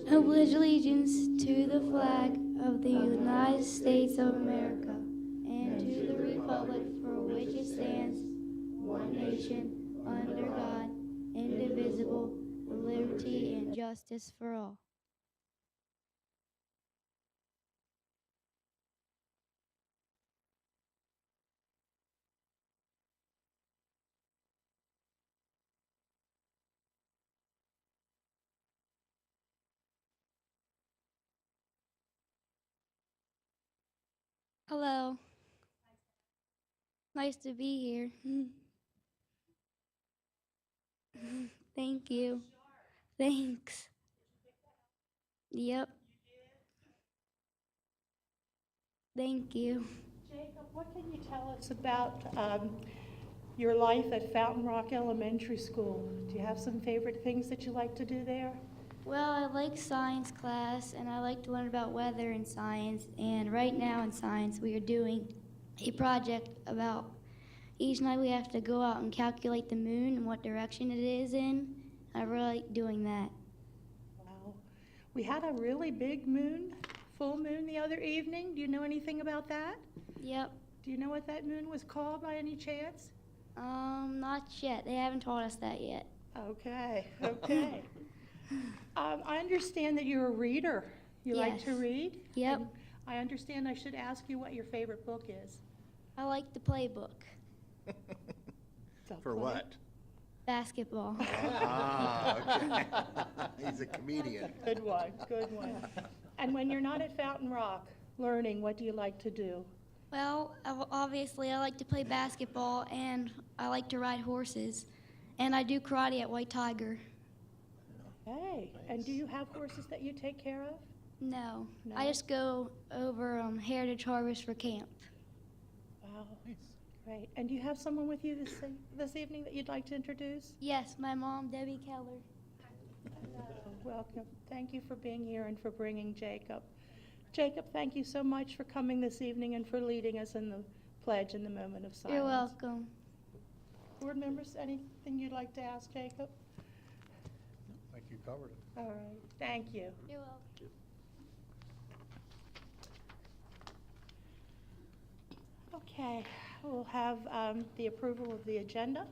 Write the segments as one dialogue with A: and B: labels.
A: I pledge allegiance to the flag of the United States of America and to the republic for which it stands, one nation, under God, indivisible, with liberty and justice for all. Hello. Nice to be here. Thank you. Thanks. Yep. Thank you.
B: Jacob, what can you tell us about your life at Fountain Rock Elementary School? Do you have some favorite things that you like to do there?
A: Well, I like science class and I like to learn about weather and science. And right now in science, we are doing a project about each night we have to go out and calculate the moon and what direction it is in. I really like doing that.
B: Wow. We had a really big moon, full moon the other evening. Do you know anything about that?
A: Yep.
B: Do you know what that moon was called by any chance?
A: Not yet. They haven't taught us that yet.
B: Okay, okay. I understand that you're a reader. You like to
A: Yes.
B: read?
A: Yep.
B: And I understand I should ask you what your favorite book is.
A: I like the playbook.
B: So
C: For
B: play.
C: what?
A: Basketball.
C: Ah, okay. He's a comedian.
B: Good one, good one. And when you're not at Fountain Rock learning, what do you like to do?
A: Well, obviously I like to play basketball and I like to ride horses. And I do karate at White Tiger.
B: Hey, and do you have horses that you take care of?
A: No.
B: No?
A: I just go over Heritage Harvest for camp.
B: Wow, great. And do you have someone with you this evening that you'd like to introduce?
A: Yes, my mom, Debbie Keller.
B: Hello, welcome. Thank you for being here and for bringing Jacob. Jacob, thank you so much for coming this evening and for leading us in the pledge in the moment of silence.
A: You're welcome.
B: Board members, anything you'd like to ask Jacob?
C: I think you covered it.
B: All right, thank you.
A: You're welcome.
B: Okay, we'll have the approval of the agenda.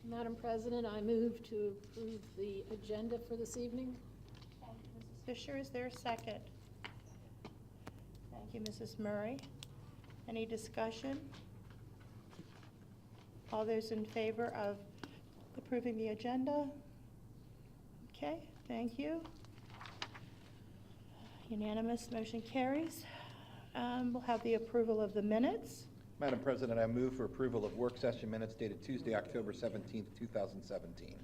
D: Madam President, I move to approve the agenda for this evening.
B: Thank you, Mrs. Fisher. Is there a second? Thank you, Mrs. Murray. Any discussion? All those in favor of approving the agenda? Okay, thank you. Unanimous, motion carries. We'll have the approval of the minutes.
C: Madam President, I move for approval of work session minutes dated Tuesday, October 17th, 2017.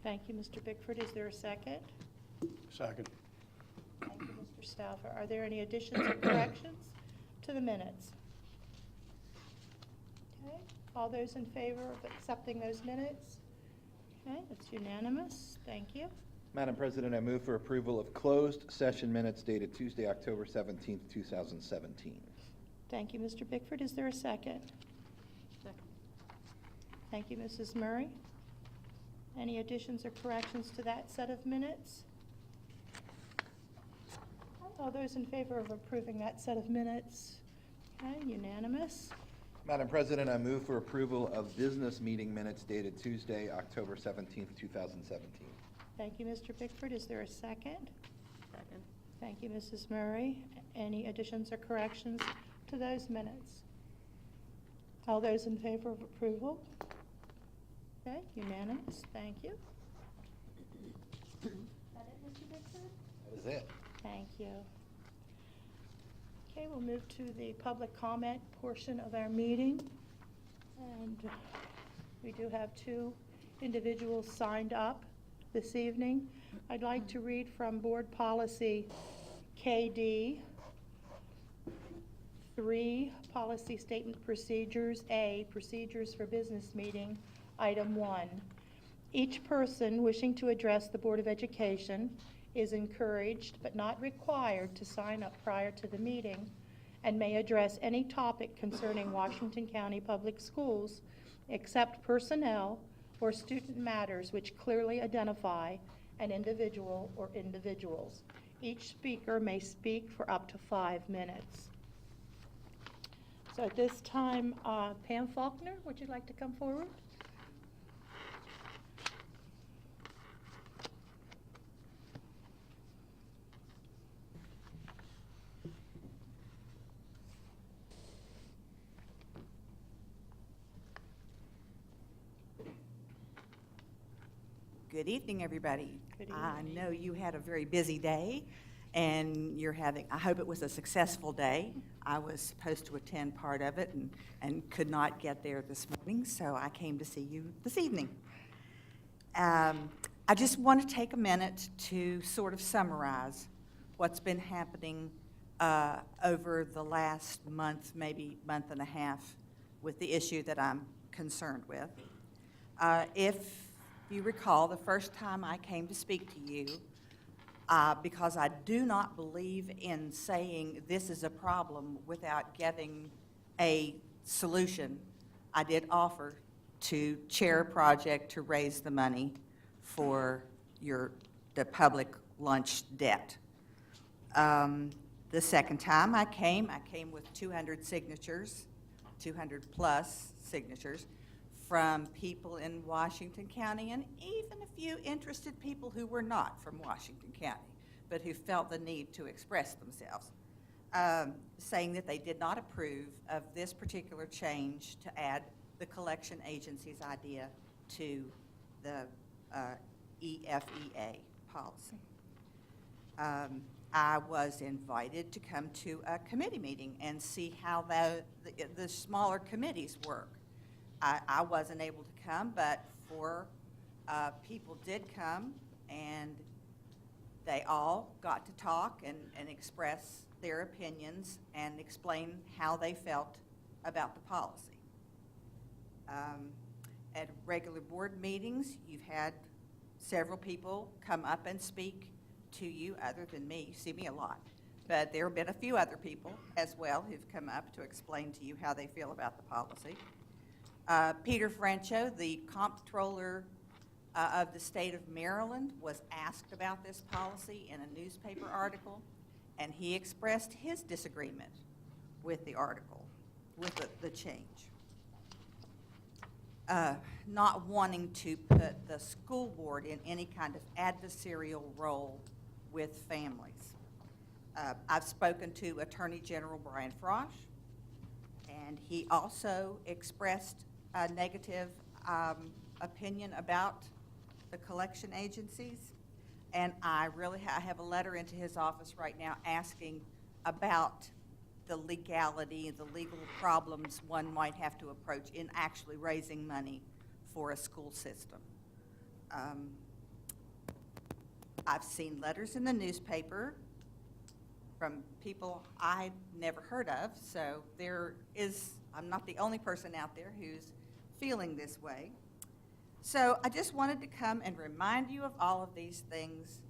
B: Thank you, Mr. Bickford. Is there a second?
C: Second.
B: Thank you, Mr. Stauffer. Are there any additions or corrections to the minutes? Okay, all those in favor of accepting those minutes? Okay, it's unanimous. Thank you.
C: Madam President, I move for approval of closed session minutes dated Tuesday, October 17th, 2017.
B: Thank you, Mr. Bickford. Is there a second?
D: Second.
B: Thank you, Mrs. Murray. Any additions or corrections to that set of minutes? All those in favor of approving that set of minutes? Okay, unanimous.
C: Madam President, I move for approval of business meeting minutes dated Tuesday, October 17th, 2017.
B: Thank you, Mr. Bickford. Is there a second?
D: Second.
B: Thank you, Mrs. Murray. Any additions or corrections to those minutes? All those in favor of approval? Okay, unanimous. Thank you. Is that it, Mr. Bickford?
C: That is it.
B: Thank you. Okay, we'll move to the public comment portion of our meeting. And we do have two individuals signed up this evening. I'd like to read from Board Policy KD 3, Policy Statement Procedures, A, Procedures for Business Meeting, Item 1. Each person wishing to address the Board of Education is encouraged but not required to sign up prior to the meeting and may address any topic concerning Washington County Public Schools except personnel or student matters which clearly identify an individual or individuals. Each speaker may speak for up to 5 minutes. So at this time, Pam Faulkner, would you like to come forward?
E: Good evening, everybody.
B: Good
E: I
B: evening.
E: know you had a very busy day, and I hope it was a successful day. I was supposed to attend part of it and could not get there this morning, so I came to see you this evening. I just want to take a minute to sort of summarize what's been happening over the last month, maybe month and a half, with the issue that I'm concerned with. If you recall, the first time I came to speak to you, because I do not believe in saying this is a problem without getting a solution, I did offer to chair a project to raise the money for the public lunch debt. The second time I came with 200 signatures, 200 plus signatures, from people in Washington County and even a few interested people who were not from Washington County, but who felt the need to express themselves, saying that they did not approve of this particular change to add the collection agency's idea to the EFEA policy. I was invited to come to a committee meeting and see how the smaller committees work. I wasn't able to come, but 4 people did come, and they all got to talk and express their opinions and explain how they felt about the policy. At regular board meetings, you've had several people come up and speak to you other than me. You see me a lot. But there have been a few other people as well who've come up to explain to you how they feel about the policy. Peter Francho, the comptroller of the state of Maryland, was asked about this policy in a newspaper article, and he expressed his disagreement with the article, with the change. Not wanting to put the school board in any kind of adversarial role with families. I've spoken to Attorney General Brian Frosh, and he also expressed a negative opinion about the collection agencies. And I have a letter into his office right now asking about the legality, the legal problems one might have to approach in actually raising money for a school system. I've seen letters in the newspaper from people I'd never heard of, so I'm not the only person out there who's feeling this way. So I just wanted to come and remind you of all of these things.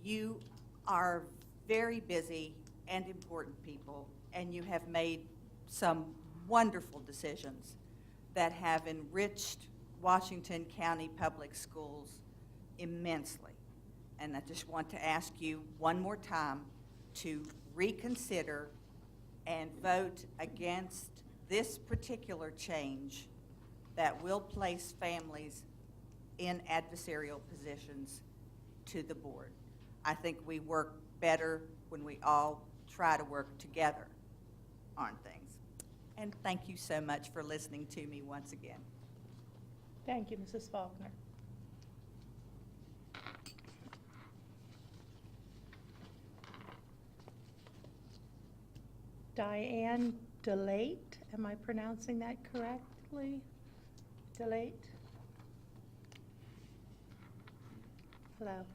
E: You are very busy and important people, and you have made some wonderful decisions that have enriched Washington County Public Schools immensely. And I just want to ask you one more time to reconsider and vote against this particular change that will place families in adversarial positions to the board. I think we work better when we all try to work together on things. And thank you so much for listening to me once again.
B: Thank you, Mrs. Faulkner. Diane DeLate, am I pronouncing that correctly? DeLate? Hello.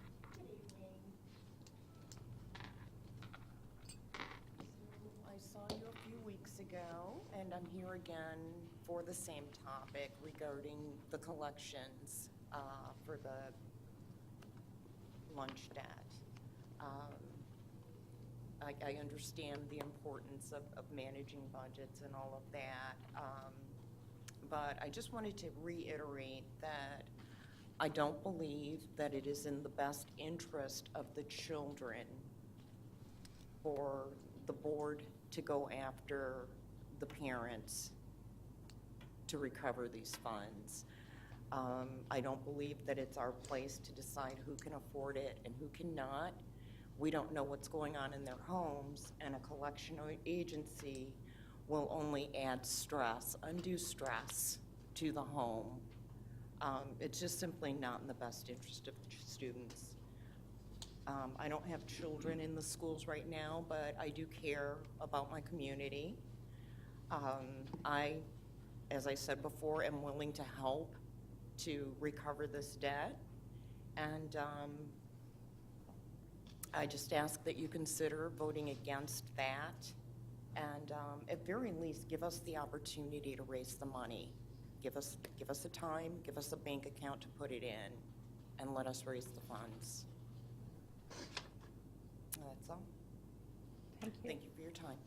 F: I saw you a few weeks ago, and I'm here again for the same topic regarding the collections for the lunch debt. I understand the importance of managing budgets and all of that, but I just wanted to reiterate that I don't believe that it is in the best interest of the children for the board to go after the parents to recover these funds. I don't believe that it's our place to decide who can afford it and who cannot. We don't know what's going on in their homes, and a collection agency will only add stress, undue stress to the home. It's just simply not in the best interest of the students. I don't have children in the schools right now, but I do care about my community. I, as I said before, am willing to help to recover this debt. And I just ask that you consider voting against that. And at very least, give us the opportunity to raise the money. Give us a time, give us a bank account to put it in, and let us raise the funds. That's all.
B: Thank you.
F: Thank you for your time.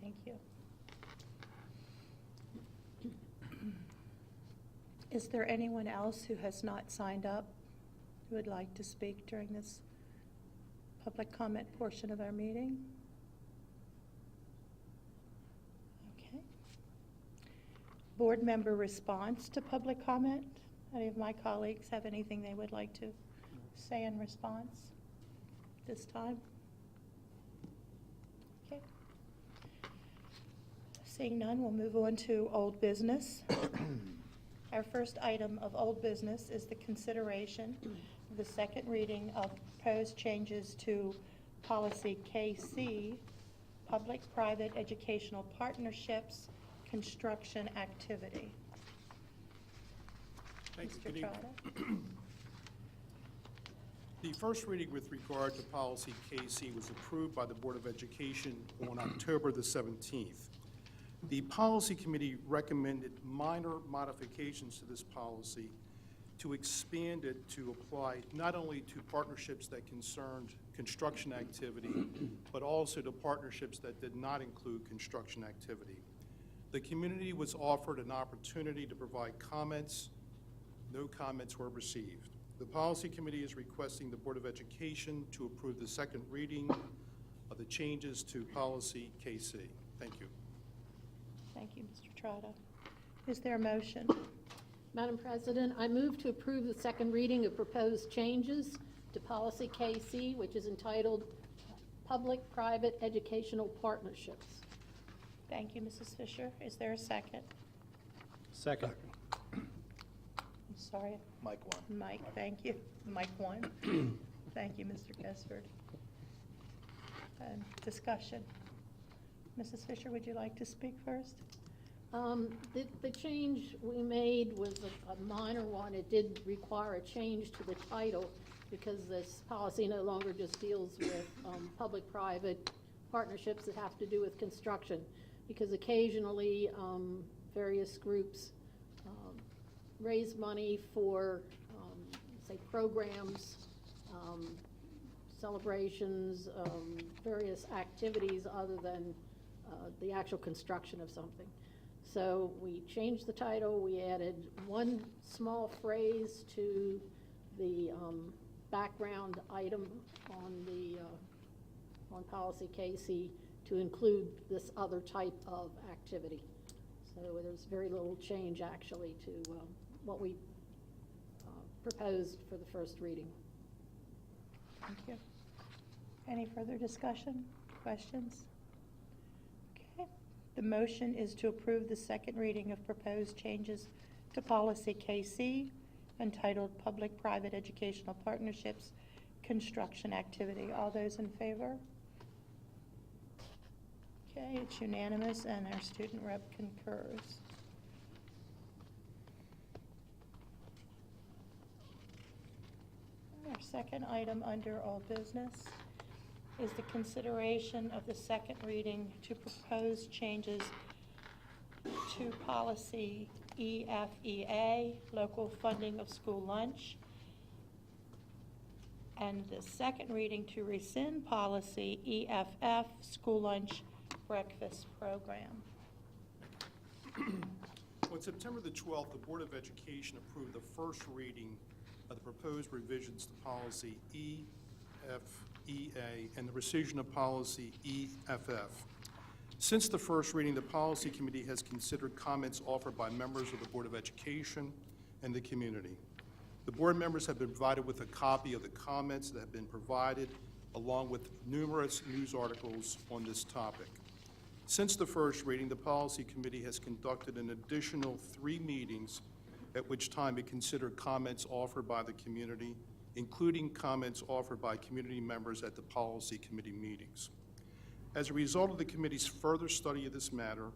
B: Thank you. Is there anyone else who has not signed up who would like to speak during this public comment portion of our meeting? Okay. Board member response to public comment? Any of my colleagues have anything they would like to say in response this time? Okay. Seeing none, we'll move on to old business. Our first item of old business is the consideration of the second reading of proposed changes to policy KC, public-private educational partnerships, construction activity.
G: Thank you.
B: Mr.
G: Good evening.
B: Trotta?
G: The first reading with regard to policy KC was approved by the Board of Education on October the 17th. The policy committee recommended minor modifications to this policy to expand it to apply not only to partnerships that concerned construction activity, but also to partnerships that did not include construction activity. The community was offered an opportunity to provide comments. No comments were received. The policy committee is requesting the Board of Education to approve the second reading of the changes to policy KC. Thank you.
B: Thank you, Mr. Trotta. Is there a motion?
D: Madam President, I move to approve the second reading of proposed changes to policy KC, which is entitled Public-Private Educational Partnerships.
B: Thank you, Mrs. Fisher. Is there a second?
H: Second.
B: I'm sorry,
C: Mike one.
B: Mike, thank you. Mike one. Thank you, Mr. Gesford. Discussion. Mrs. Fisher, would you like to speak first?
D: The change we made was a minor one. It did require a change to the title because this policy no longer just deals with public-private partnerships that have to do with construction. Because occasionally various groups raise money for, say, programs, celebrations, various activities other than the actual construction of something. So we changed the title. We added one small phrase to the background item on the on policy KC to include this other type of activity. So there's very little change actually to what we proposed for the first reading.
B: Thank you. Any further discussion, questions? Okay. The motion is to approve the second reading of proposed changes to policy KC entitled Public-Private Educational Partnerships, Construction Activity. All those in favor? Okay, it's unanimous and our student rep concurs. Our second item under all business is the consideration of the second reading to propose changes to policy EFEA, local funding of school lunch, and the second reading to rescind policy EFF, school lunch breakfast program.
G: On September the 12th, the Board of Education approved the first reading of the proposed revisions to policy EFEA and the rescission of policy EFF. Since the first reading, the Policy Committee has considered comments offered by members of the Board of Education and the community. The board members have been provided with a copy of the comments that have been provided, along with numerous news articles on this topic. Since the first reading, the Policy Committee has conducted an additional 3 meetings at which time it considered comments offered by the community, including comments offered by community members at the Policy Committee meetings. As a result of the committee's further study of this matter,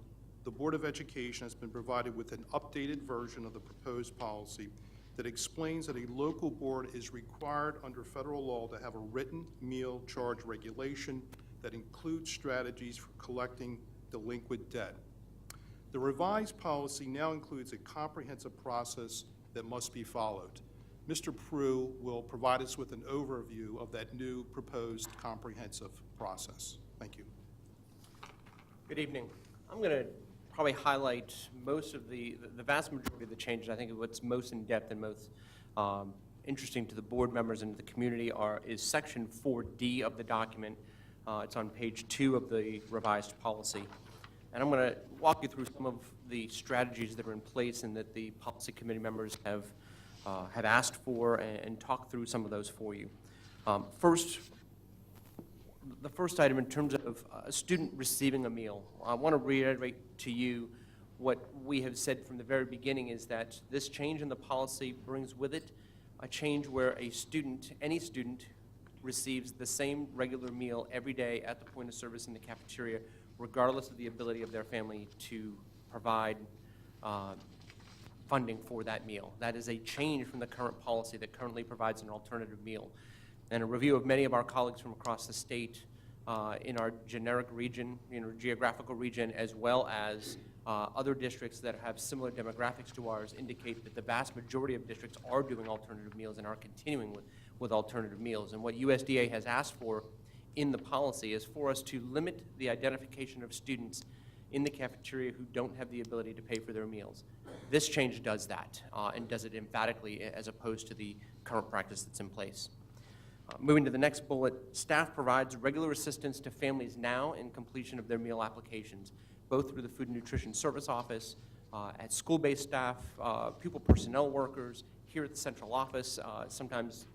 G: the Board of Education has been provided with an updated version of the proposed policy that explains that a local board is required under federal law to have a written meal charge regulation that includes strategies for collecting delinquent debt. The revised policy now includes a comprehensive process that must be followed. Mr. Prue will provide us with an overview of that new proposed comprehensive process. Thank you.
I: Good evening. I'm going to probably highlight most of the vast majority of the changes. I think what's most in-depth and most interesting to the board members and the community is Section 4D of the document. It's on page 2 of the revised policy. And I'm going to walk you through some of the strategies that are in place and that the policy committee members have asked for and talk through some of those for you. The first item in terms of a student receiving a meal, I want to reiterate to you what we have said from the very beginning is that this change in the policy brings with it a change where a student, any student, receives the same regular meal every day at the point of service in the cafeteria, regardless of the ability of their family to provide funding for that meal. That is a change from the current policy that currently provides an alternative meal. And a review of many of our colleagues from across the state in our generic region, geographical region, as well as other districts that have similar demographics to ours indicate that the vast majority of districts are doing alternative meals and are continuing with alternative meals. And what USDA has asked for in the policy is for us to limit the identification of students in the cafeteria who don't have the ability to pay for their meals. This change does that and does it emphatically as opposed to the current practice that's in place. Moving to the next bullet, staff provides regular assistance to families now in completion of their meal applications, both through the Food and Nutrition Service Office, at school-based staff, pupil personnel workers, here at the central office. Sometimes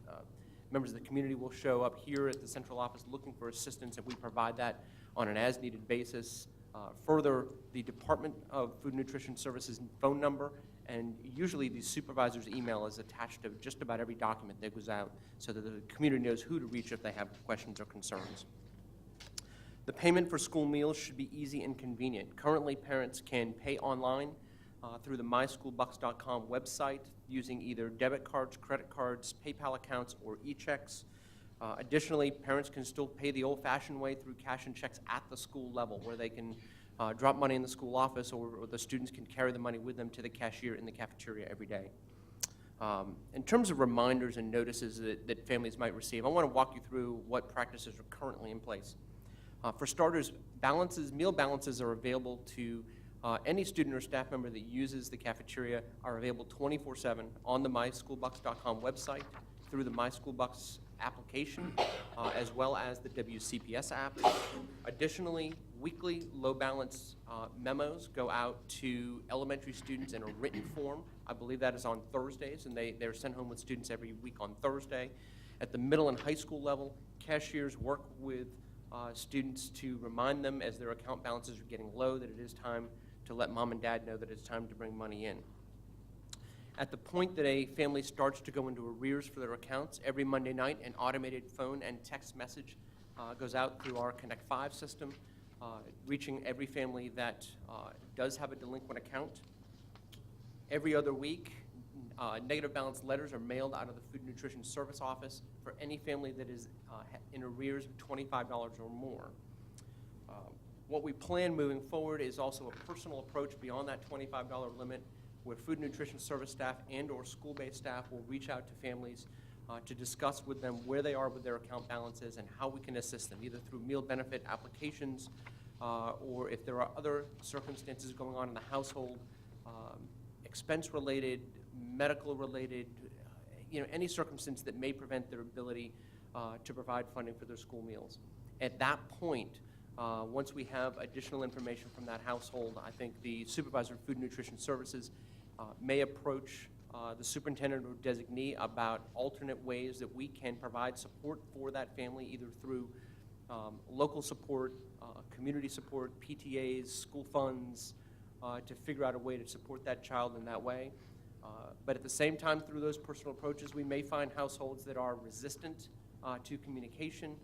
I: members of the community will show up here at the central office looking for assistance, and we provide that on an as-needed basis. Further, the Department of Food and Nutrition Services phone number, and usually the supervisor's email is attached to just about every document that goes out so that the community knows who to reach if they have questions or concerns. The payment for school meals should be easy and convenient. Currently, parents can pay online through the myschoolbucks.com website using either debit cards, credit cards, PayPal accounts, or e-checks. Additionally, parents can still pay the old-fashioned way through cash and checks at the school level, where they can drop money in the school office, or the students can carry the money with them to the cashier in the cafeteria every day. In terms of reminders and notices that families might receive, I want to walk you through what practices are currently in place. For starters, meal balances are available to any student or staff member that uses the cafeteria are available 24/7 on the myschoolbucks.com website, through the MySchoolBucks application, as well as the WCPS app. Additionally, weekly low balance memos go out to elementary students in a written form. I believe that is on Thursdays, and they're sent home with students every week on Thursday. At the middle and high school level, cashiers work with students to remind them as their account balances are getting low that it is time to let mom and dad know that it's time to bring money in. At the point that a family starts to go into arrears for their accounts, every Monday night, an automated phone and text message goes out through our Connect 5 system, reaching every family that does have a delinquent account. Every other week, negative balance letters are mailed out of the Food and Nutrition Service Office for any family that is in arrears of $25 or more. What we plan moving forward is also a personal approach beyond that $25 limit, where Food and Nutrition Service staff and or school-based staff will reach out to families to discuss with them where they are with their account balances and how we can assist them, either through meal benefit applications or if there are other circumstances going on in the household, expense-related, medical-related, any circumstance that may prevent their ability to provide funding for their school meals. At that point, once we have additional information from that household, I think the supervisor of food and nutrition services may approach the superintendent or designee about alternate ways that we can provide support for that family, either through local support, community support, PTAs, school funds, to figure out a way to support that child in that way. But at the same time, through those personal approaches, we may find households that are resistant to communication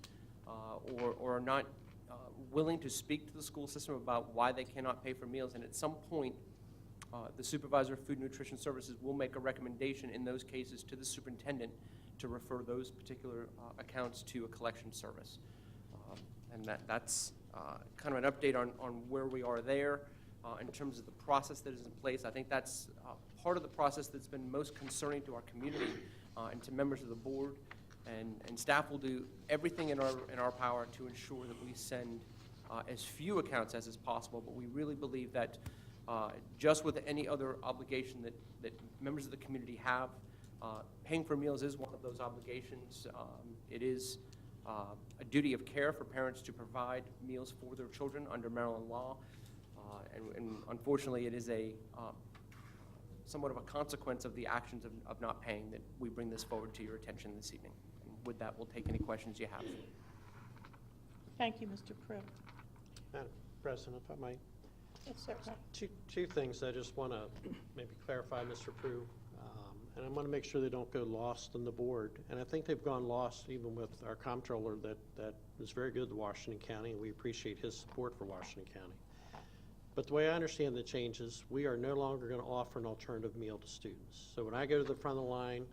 I: or are not willing to speak to the school system about why they cannot pay for meals. And at some point, the supervisor of food and nutrition services will make a recommendation in those cases to the superintendent to refer those particular accounts to a collection service. And that's kind of an update on where we are there in terms of the process that is in place. I think that's part of the process that's been most concerning to our community and to members of the board. And staff will do everything in our power to ensure that we send as few accounts as is possible. But we really believe that just with any other obligation that members of the community have, paying for meals is one of those obligations. It is a duty of care for parents to provide meals for their children under Maryland law. And unfortunately, it is somewhat of a consequence of the actions of not paying that we bring this forward to your attention this evening. And with that, we'll take any questions you have.
B: Thank you, Mr. Prue.
H: Madam President, if I might.
B: Yes, sir.
H: Two things I just want to maybe clarify, Mr. Prue, and I want to make sure they don't go lost on the board. And I think they've gone lost even with our comptroller that is very good to Washington County, and we appreciate his support for Washington County. But the way I understand the changes, we are no longer going to offer an alternative meal to students. So when I go to the front of the line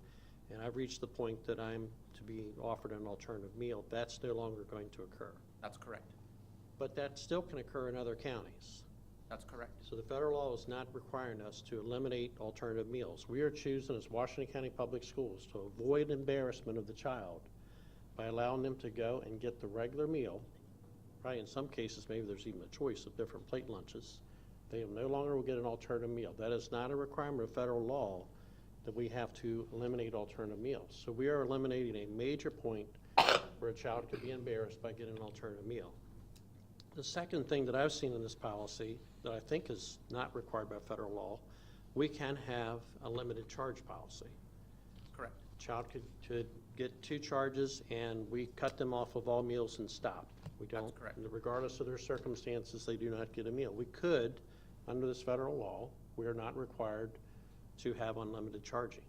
H: and I've reached the point that I'm to be offered an alternative meal, that's no longer going to occur.
I: That's correct.
H: But that still can occur in other counties.
I: That's correct.
H: So the federal law is not requiring us to eliminate alternative meals. We are choosing as Washington County Public Schools to avoid embarrassment of the child by allowing them to go and get the regular meal. Right, in some cases, maybe there's even a choice of different plate lunches. They no longer will get an alternative meal. That is not a requirement of federal law that we have to eliminate alternative meals. So we are eliminating a major point where a child could be embarrassed by getting an alternative meal. The second thing that I've seen in this policy that I think is not required by federal law, we can have a limited charge policy.
I: Correct.
H: Child could get 2 charges and we cut them off of all meals and stop. We don't,
I: That's correct.
H: regardless of their circumstances, they do not get a meal. We could, under this federal law, we are not required to have unlimited charging.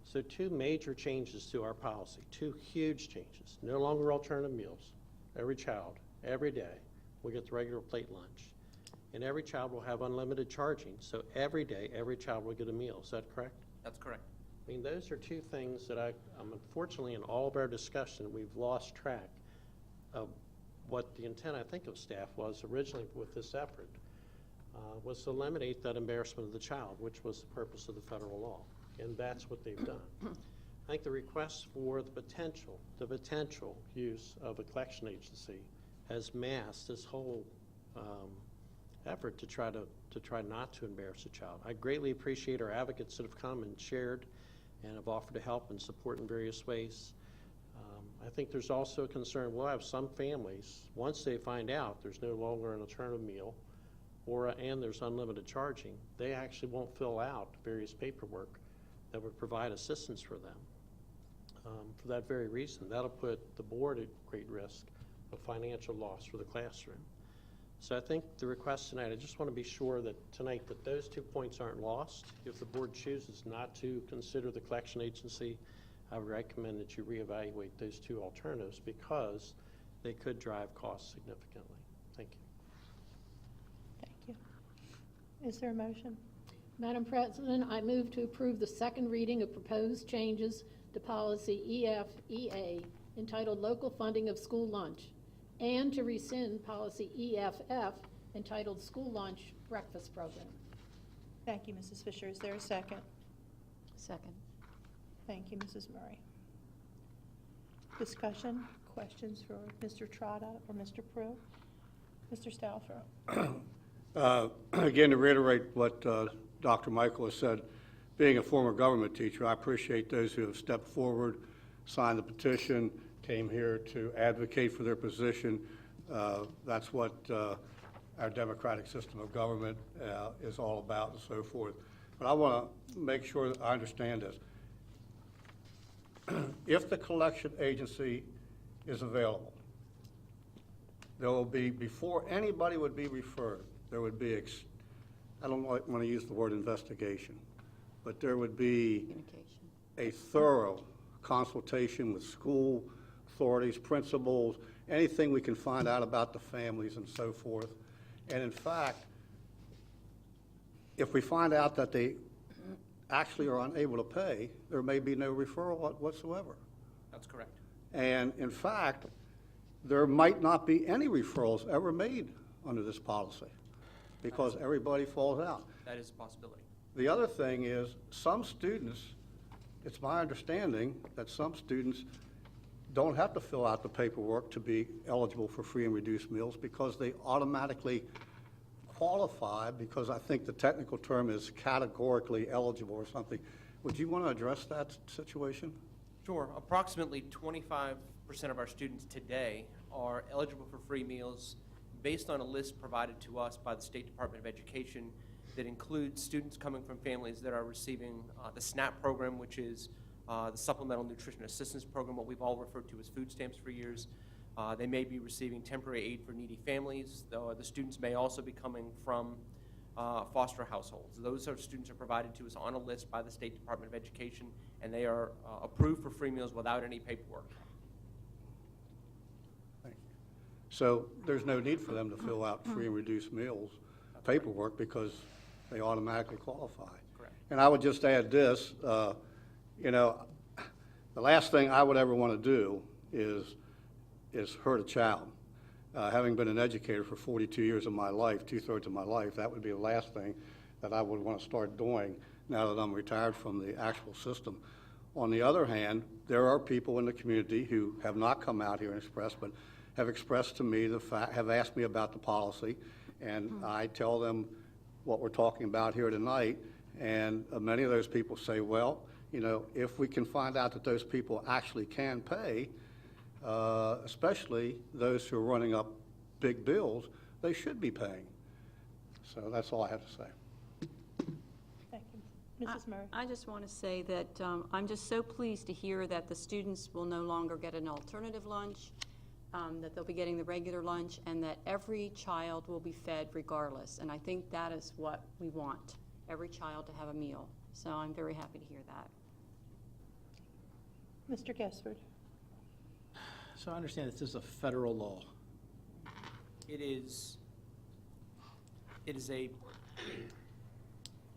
H: So 2 major changes to our policy, 2 huge changes. No longer alternative meals. Every child, every day, will get the regular plate lunch. And every child will have unlimited charging. So every day, every child will get a meal. Is that correct?
I: That's correct.
H: I mean, those are 2 things that unfortunately, in all of our discussion, we've lost track of what the intent, I think, of staff was originally with this effort, was to eliminate that embarrassment of the child, which was the purpose of the federal law. And that's what they've done. I think the request for the potential use of a collection agency has masked this whole effort to try not to embarrass a child. I greatly appreciate our advocates that have come and shared and have offered to help and support in various ways. I think there's also a concern, we'll have some families, once they find out there's no longer an alternative meal and there's unlimited charging, they actually won't fill out various paperwork that would provide assistance for them. For that very reason, that'll put the board at great risk of financial loss for the classroom. So I think the request tonight, I just want to be sure that tonight that those 2 points aren't lost. If the board chooses not to consider the collection agency, I would recommend that you reevaluate those 2 alternatives because they could drive costs significantly. Thank you.
B: Thank you. Is there a motion?
D: Madam President, I move to approve the second reading of proposed changes to policy EFEA entitled Local Funding of School Lunch, and to rescind policy EFF entitled School Lunch Breakfast Program.
B: Thank you, Mrs. Fisher. Is there a second?
J: Second.
B: Thank you, Mrs. Murray. Discussion, questions for Mr. Trotta or Mr. Prue? Mr. Stauffer.
J: Again, to reiterate what Dr. Michael has said, being a former government teacher, I appreciate those who have stepped forward, signed the petition, came here to advocate for their position. That's what our democratic system of government is all about and so forth. But I want to make sure that I understand this. If the collection agency is available, there will be, before anybody would be referred, there would be, I don't want to use the word investigation, but there would be a thorough consultation with school authorities, principals, anything we can find out about the families and so forth. And in fact, if we find out that they actually are unable to pay, there may be no referral whatsoever.
I: That's correct.
J: And in fact, there might not be any referrals ever made under this policy because everybody falls out.
I: That is a possibility.
J: The other thing is some students, it's my understanding that some students don't have to fill out the paperwork to be eligible for free and reduced meals because they automatically qualify, because I think the technical term is categorically eligible or something. Would you want to address that situation?
I: Sure. Approximately 25% of our students today are eligible for free meals based on a list provided to us by the State Department of Education that includes students coming from families that are receiving the SNAP program, which is the Supplemental Nutrition Assistance Program, what we've all referred to as food stamps for years. They may be receiving temporary aid for needy families. The students may also be coming from foster households. Those students are provided to us on a list by the State Department of Education, and they are approved for free meals without any paperwork.
J: So there's no need for them to fill out free and reduced meals paperwork because they automatically qualify.
I: Correct.
J: And I would just add this, you know, the last thing I would ever want to do is hurt a child. Having been an educator for 42 years of my life, 2/3 of my life, that would be the last thing that I would want to start doing now that I'm retired from the actual system. On the other hand, there are people in the community who have not come out here and expressed, but have expressed to me the fact, have asked me about the policy, and I tell them what we're talking about here tonight, and many of those people say, well, you know, if we can find out that those people actually can pay, especially those who are running up big bills, they should be paying. So that's all I have to say.
B: Thank you. Mrs. Murray?
K: I just want to say that I'm just so pleased to hear that the students will no longer get an alternative lunch, that they'll be getting the regular lunch, and that every child will be fed regardless. And I think that is what we want, every child to have a meal. So I'm very happy to hear that.
B: Mr. Gessford?
L: So I understand this is a federal law.
I: It is a,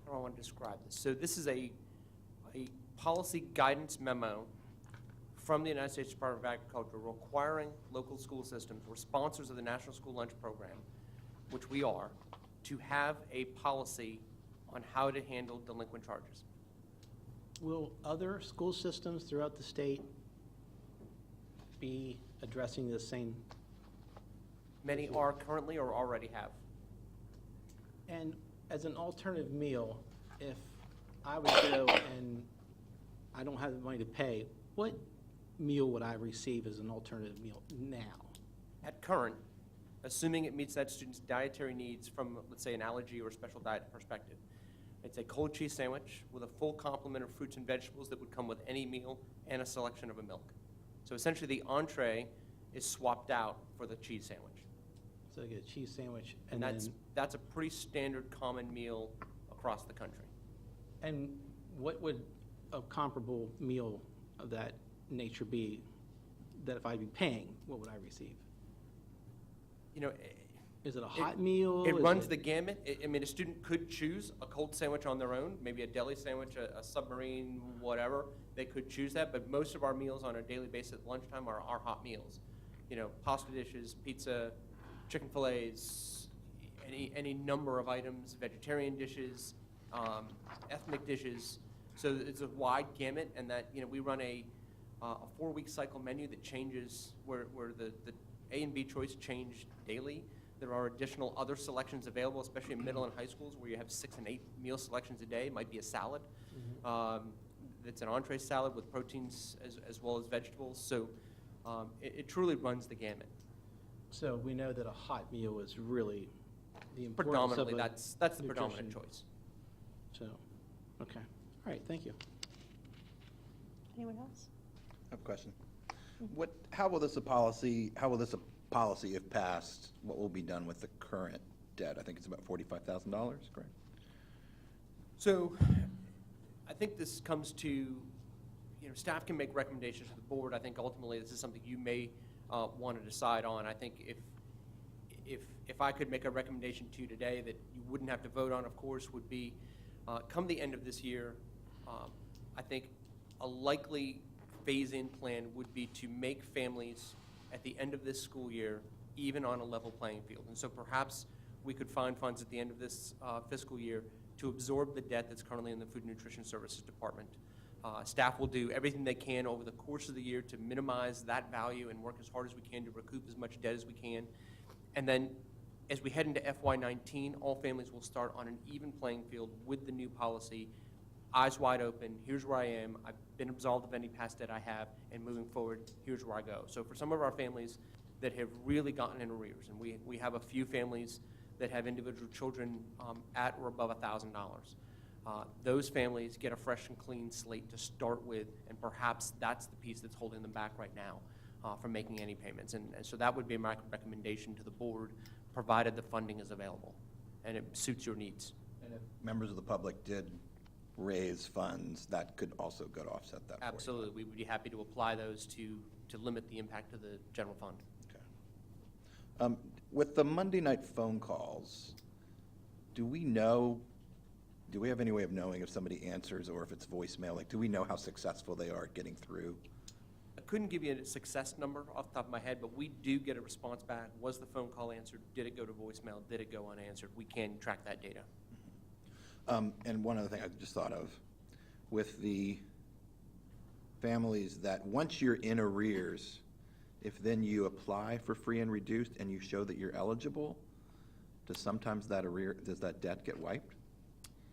I: how do I want to describe this? So this is a policy guidance memo from the United States Department of Agriculture requiring local school systems, we're sponsors of the National School Lunch Program, which we are, to have a policy on how to handle delinquent charges.
L: Will other school systems throughout the state be addressing the same?
I: Many are currently or already have.
L: And as an alternative meal, if I would go and I don't have the money to pay, what meal would I receive as an alternative meal now?
I: At current, assuming it meets that student's dietary needs from, let's say, an allergy or special diet perspective, it's a cold cheese sandwich with a full complement of fruits and vegetables that would come with any meal and a selection of a milk. So essentially the entree is swapped out for the cheese sandwich.
L: So I get a cheese sandwich
I: And
L: and
I: that's a pretty standard common meal across the country.
L: and what would a comparable meal of that nature be, that if I'd be paying, what would I receive?
I: You know,
L: Is it a hot meal?
I: it
L: Is
I: runs the gamut. I mean, a student could choose a cold sandwich on their own, maybe a deli sandwich, a submarine, whatever. They could choose that, but most of our meals on a daily basis at lunchtime are hot meals. You know, pasta dishes, pizza, chicken fillets, any number of items, vegetarian dishes, ethnic dishes. So it's a wide gamut, and that, you know, we run a 4-week cycle menu that changes where the A and B choice change daily. There are additional other selections available, especially in middle and high schools where you have 6 and 8 meal selections a day. It might be a salad. It's an entree salad with proteins as well as vegetables. So it truly runs the gamut.
L: So we know that a hot meal is really the importance of
I: Predominantly,
L: a
I: that's the predominant
L: nutrition.
I: choice.
L: So, okay. All right, thank you.
B: Anyone else?
C: I have a question. How will this policy, if passed, what will be done with the current debt? I think it's about $45,000, correct?
I: So I think this comes to, staff can make recommendations to the board. I think ultimately this is something you may want to decide on. I think if I could make a recommendation to you today that you wouldn't have to vote on, of course, would be come the end of this year, I think a likely phase-in plan would be to make families at the end of this school year even on a level playing field. And so perhaps we could find funds at the end of this fiscal year to absorb the debt that's currently in the Food and Nutrition Services Department. Staff will do everything they can over the course of the year to minimize that value and work as hard as we can to recoup as much debt as we can. And then as we head into FY19, all families will start on an even playing field with the new policy, eyes wide open, here's where I am, I've been absolved of any past debt I have, and moving forward, here's where I go. So for some of our families that have really gotten in arrears, and we have a few families that have individual children at or above $1,000, those families get a fresh and clean slate to start with, and perhaps that's the piece that's holding them back right now from making any payments. And so that would be my recommendation to the board, provided the funding is available and it suits your needs.
C: And if members of the public did raise funds, that could also go to offset that.
I: Absolutely. We would be happy to apply those to limit the impact of the general fund.
C: Okay. With the Monday night phone calls, do we have any way of knowing if somebody answers or if it's voicemail? Like, do we know how successful they are at getting through?
I: I couldn't give you a success number off the top of my head, but we do get a response back. Was the phone call answered? Did it go to voicemail? Did it go unanswered? We can track that data.
C: And one other thing I just thought of, with the families that once you're in arrears, if then you apply for free and reduced and you show that you're eligible, does that debt get wiped?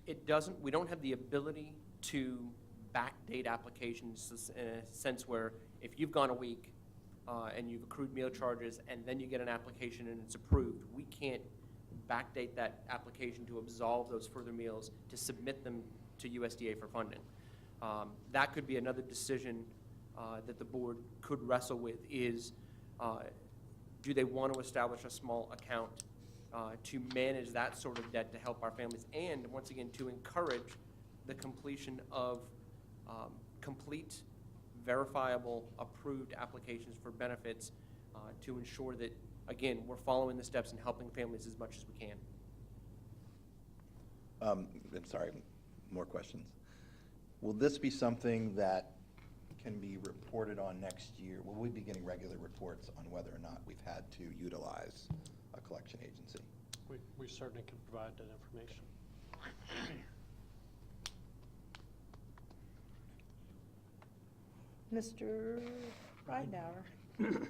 I: It doesn't. We don't have the ability to backdate applications in a sense where if you've gone a week and you've accrued meal charges and then you get an application and it's approved, we can't backdate that application to absolve those further meals to submit them to USDA for funding. That could be another decision that the board could wrestle with is, do they want to establish a small account to manage that sort of debt to help our families, and once again, to encourage the completion of complete, verifiable, approved applications for benefits to ensure that, again, we're following the steps and helping families as much as we can.
C: I'm sorry, more questions. Will this be something that can be reported on next year? Will we be getting regular reports on whether or not we've had to utilize a collection agency?
H: We certainly can provide that information.
B: Mr. Ridenhour.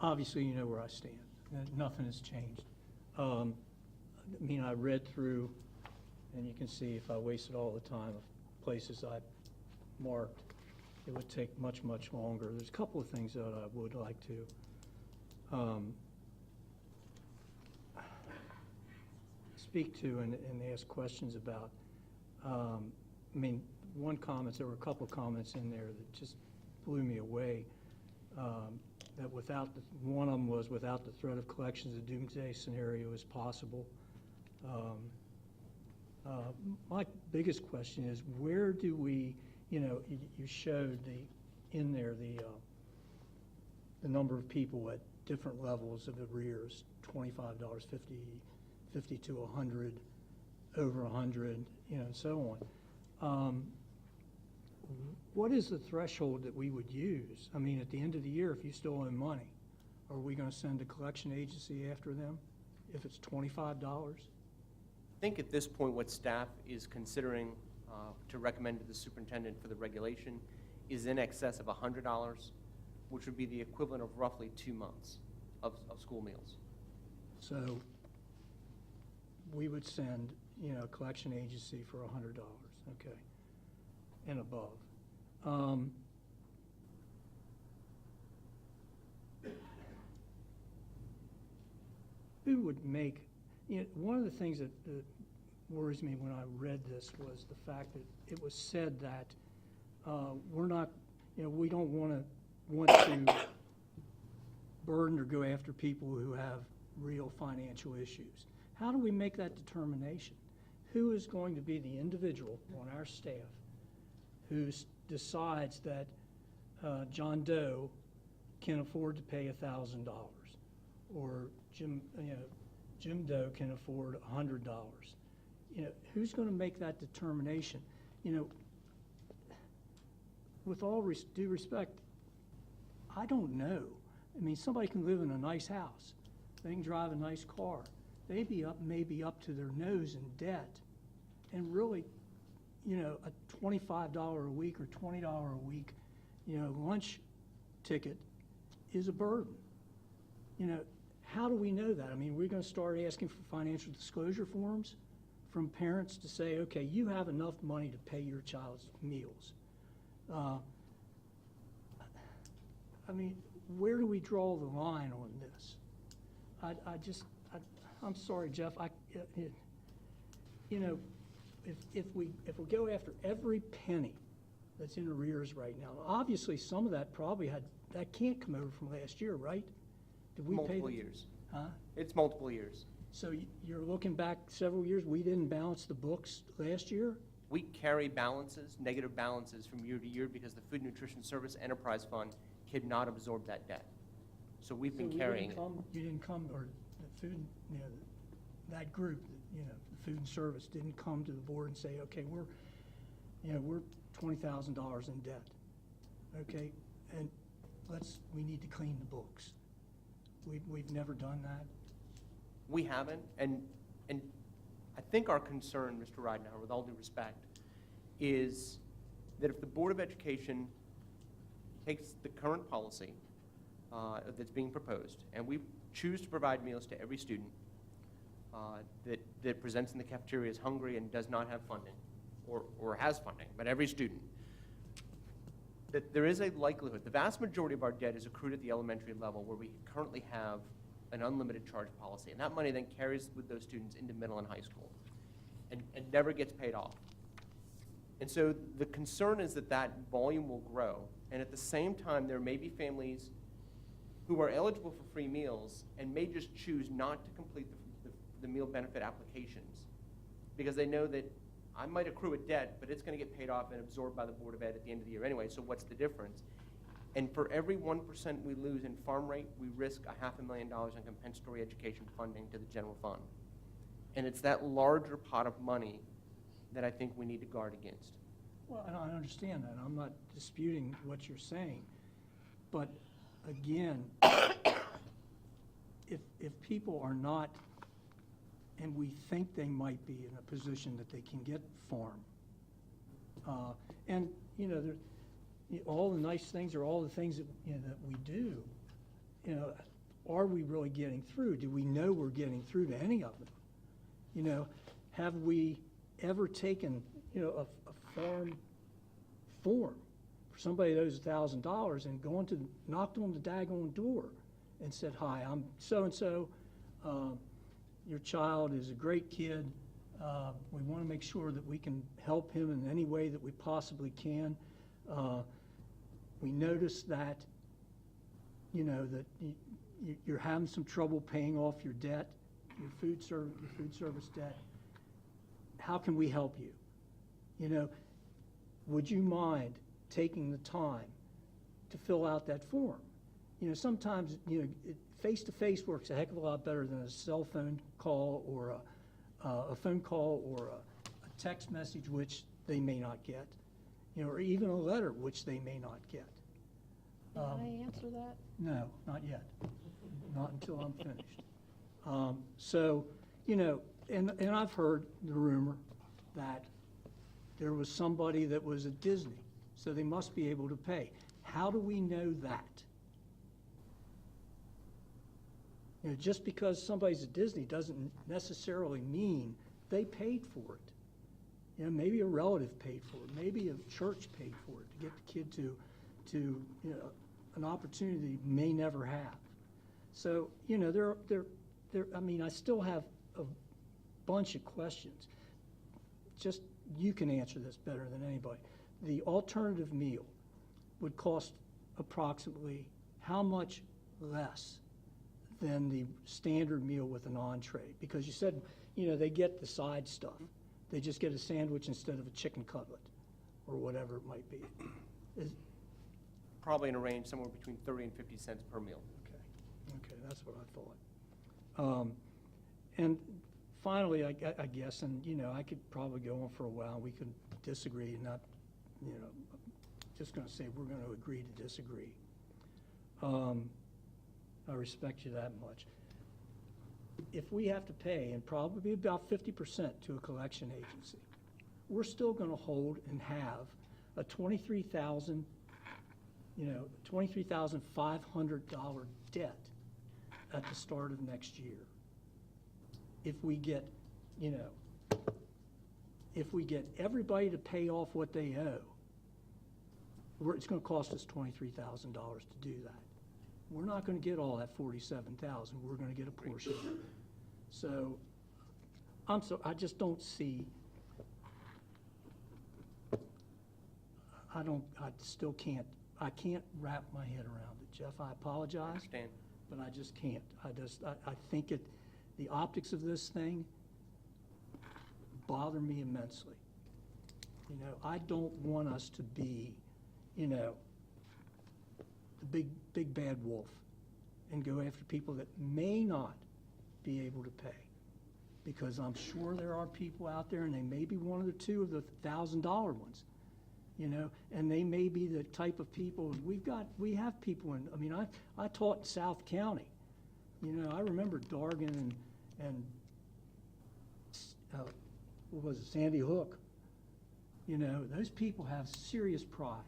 M: Obviously, you know where I stand. Nothing has changed. I mean, I read through, and you can see if I wasted all the time of places I marked, it would take much, much longer. There's a couple of things that I would like to speak to and ask questions about. I mean, there were a couple of comments in there that just blew me away. That one of them was without the threat of collections, a doomsday scenario is possible. My biggest question is, where do we, you showed in there the number of people at different levels of arrears, $25, $50 to $100, over $100, and so on. What is the threshold that we would use? I mean, at the end of the year, if you still owe money, are we going to send a collection agency after them if it's $25?
I: I think at this point what staff is considering to recommend to the superintendent for the regulation is in excess of $100, which would be the equivalent of roughly 2 months of school meals.
M: So we would send, a collection agency for $100, okay, and above. Who would make, one of the things that worries me when I read this was the fact that it was said that we're not, we don't want to burden or go after people who have real financial issues. How do we make that determination? Who is going to be the individual on our staff who decides that John Doe can afford to pay $1,000, or Jim Doe can afford $100? Who's going to make that determination? With all due respect, I don't know. I mean, somebody can live in a nice house. They can drive a nice car. They may be up to their nose in debt. And really, a $25 a week or $20 a week, lunch ticket is a burden. How do we know that? I mean, we're going to start asking for financial disclosure forms from parents to say, okay, you have enough money to pay your child's meals. I mean, where do we draw the line on this? I'm sorry, Jeff. If we go after every penny that's in arrears right now, obviously some of that that can't come over from last year, right? Did we pay
I: Multiple years.
M: Huh?
I: It's multiple years.
M: So you're looking back several years, we didn't balance the books last year?
I: We carry balances, negative balances from year to year because the Food Nutrition Service Enterprise Fund cannot absorb that debt. So we've been carrying it.
M: You didn't come, or the food, that group, the Food and Service didn't come to the board and say, okay, we're $20,000 in debt, okay, and we need to clean the books. We've never done that.
I: We haven't, and I think our concern, Mr. Ridenhour, with all due respect, is that if the Board of Education takes the current policy that's being proposed, and we choose to provide meals to every student that presents in the cafeteria as hungry and does not have funding, or has funding, but every student, that there is a likelihood, the vast majority of our debt is accrued at the elementary level, where we currently have an unlimited charge policy, and that money then carries with those students into middle and high school and never gets paid off. And so the concern is that volume will grow, and at the same time there may be families who are eligible for free meals and may just choose not to complete the meal benefit applications because they know that I might accrue a debt, but it's going to get paid off and absorbed by the Board of Ed at the end of the year anyway, so what's the difference? And for every 1% we lose in farm rate, we risk $500,000 in compensatory education funding to the general fund. And it's that larger pot of money that I think we need to guard against.
M: Well, and I understand that. I'm not disputing what you're saying. But again, if people are not, and we think they might be in a position that they can get farm, and all the nice things are all the things that that we do. Are we really getting through? Do we know we're getting through to any of them? Have we ever taken a farm form for somebody that owes $1,000 and knocked on the daggone door and said, "Hi, I'm so and so. Your child is a great kid. We want to make sure that we can help him in any way that we possibly can. We notice that, that you're having some trouble paying off your debt, your food service debt. How can we help you? Would you mind taking the time to fill out that form?" Sometimes, face-to-face works a heck of a lot better than a cell phone call or a phone call or a text message, which they may not get, or even a letter, which they may not get.
D: Can I answer that?
M: No, not yet. Not until I'm finished. And I've heard the rumor that there was somebody that was at Disney, so they must be able to pay. How do we know that? You know, just because somebody's at Disney doesn't necessarily mean they paid for it. You know, maybe a relative paid for it, maybe a church paid for it to get the kid to you know, an opportunity he may never have. So, you know, I mean, I still have a bunch of questions. Just, you can answer this better than anybody. The alternative meal would cost approximately how much less than the standard meal with an entree? Because you said, you know, they get the side stuff. They just get a sandwich instead of a chicken cutlet or whatever it might be.
I: Probably in a range somewhere between 30 and 50 cents per meal.
M: Okay, that's what I thought. And finally, I guess, and, you know, I could probably go on for a while. We could disagree and not, you know, just going to say we're going to agree to disagree. I respect you that much. If we have to pay, and probably about 50% to a collection agency, we're still going to hold and have a $23,500 debt at the start of next year. If we get, you know, if we get everybody to pay off what they owe, it's going to cost us $23,000 to do that. We're not going to get all that $47,000. We're going to get a portion of it. So, I just don't see. I still can't. I can't wrap my head around it, Jeff. I apologize.
I: I understand.
M: But I just can't. I think the optics of this thing bother me immensely. You know, I don't want us to be, you know, the big bad wolf and go after people that may not be able to pay. Because I'm sure there are people out there, and they may be one of the two of the $1,000 ones, you know, and they may be the type of people, we have people in, I mean, I taught in South County. You know, I remember Dargan and what was it, Sandy Hook. You know, those people have serious pride.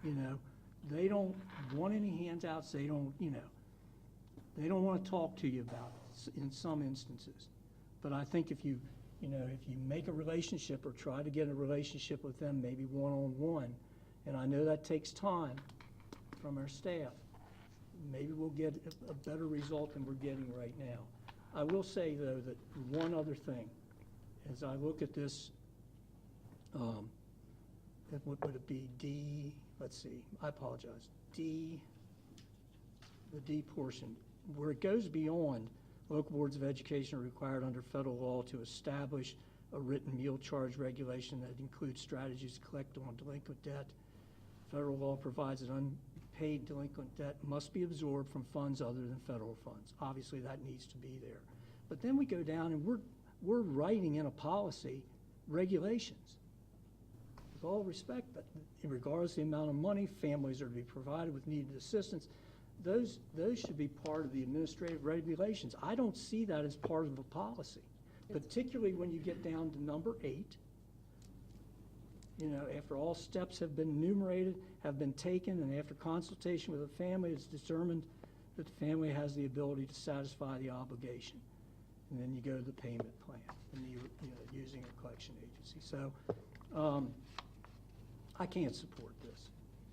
M: You know, they don't want any handouts. They don't, you know, they don't want to talk to you about it in some instances. But I think if you make a relationship or try to get a relationship with them, maybe one-on-one, and I know that takes time from our staff, maybe we'll get a better result than we're getting right now. I will say, though, that one other thing, as I look at this, what would it be, D, let's see, I apologize, D, the D portion, where it goes beyond local boards of education are required under federal law to establish a written meal charge regulation that includes strategies to collect on delinquent debt. Federal law provides that unpaid delinquent debt must be absorbed from funds other than federal funds. Obviously, that needs to be there. But then we go down and we're writing in a policy regulations. With all respect, but regardless of the amount of money families are to be provided with needed assistance, those should be part of the administrative regulations. I don't see that as part of a policy, particularly when you get down to number 8. You know, after all steps have been enumerated, have been taken, and after consultation with the family, it's determined that the family has the ability to satisfy the obligation. And then you go to the payment plan, and using a collection agency. So I can't support this.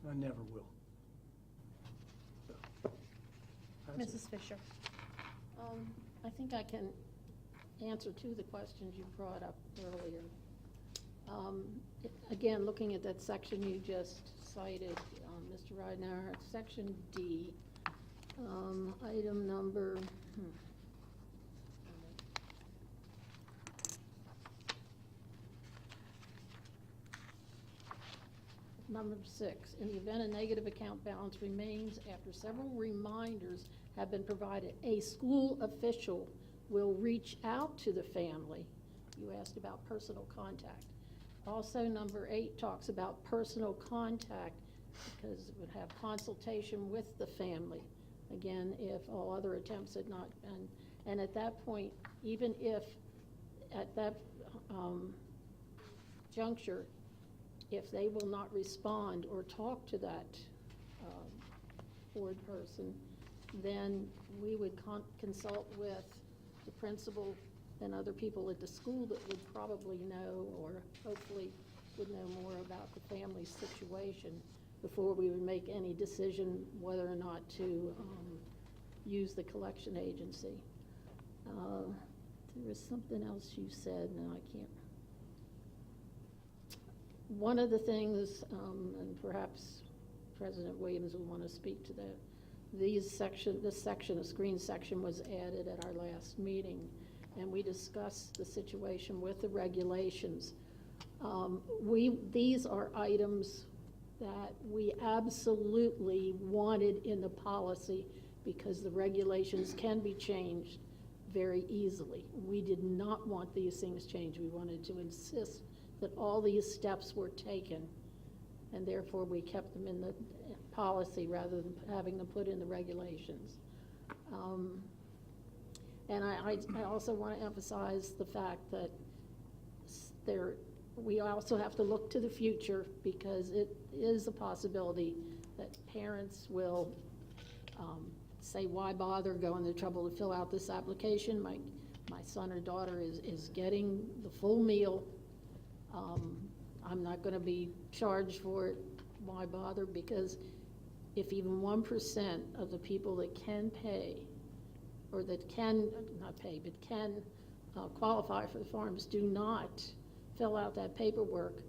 M: I never will. So, that's it.
B: Mrs. Fisher.
D: I think I can answer two of the questions you brought up earlier. Again, looking at that section you just cited, Mr. Ridenour, section D, item number, number 6, in the event a negative account balance remains after several reminders have been provided, a school official will reach out to the family. You asked about personal contact. Also, number 8 talks about personal contact because it would have consultation with the family. Again, if all other attempts had not been, and at that point, even if at that juncture, if they will not respond or talk to that board person, then we would consult with the principal and other people at the school that would probably know, or hopefully would know more about the family's situation before we would make any decision whether or not to use the collection agency. There was something else you said, and I can't. One of the things, and perhaps President Williams will want to speak to that, this section, a screen section, was added at our last meeting, and we discussed the situation with the regulations. These are items that we absolutely wanted in the policy because the regulations can be changed very easily. We did not want these things changed. We wanted to insist that all these steps were taken, and therefore we kept them in the policy rather than having them put in the regulations. And I also want to emphasize the fact that we also have to look to the future, because it is a possibility that parents will say, why bother going to trouble to fill out this application? My son or daughter is getting the full meal. I'm not going to be charged for it. Why bother? Because if even 1% of the people that can pay, or that can, not pay, but can qualify for the farms do not fill out that paperwork,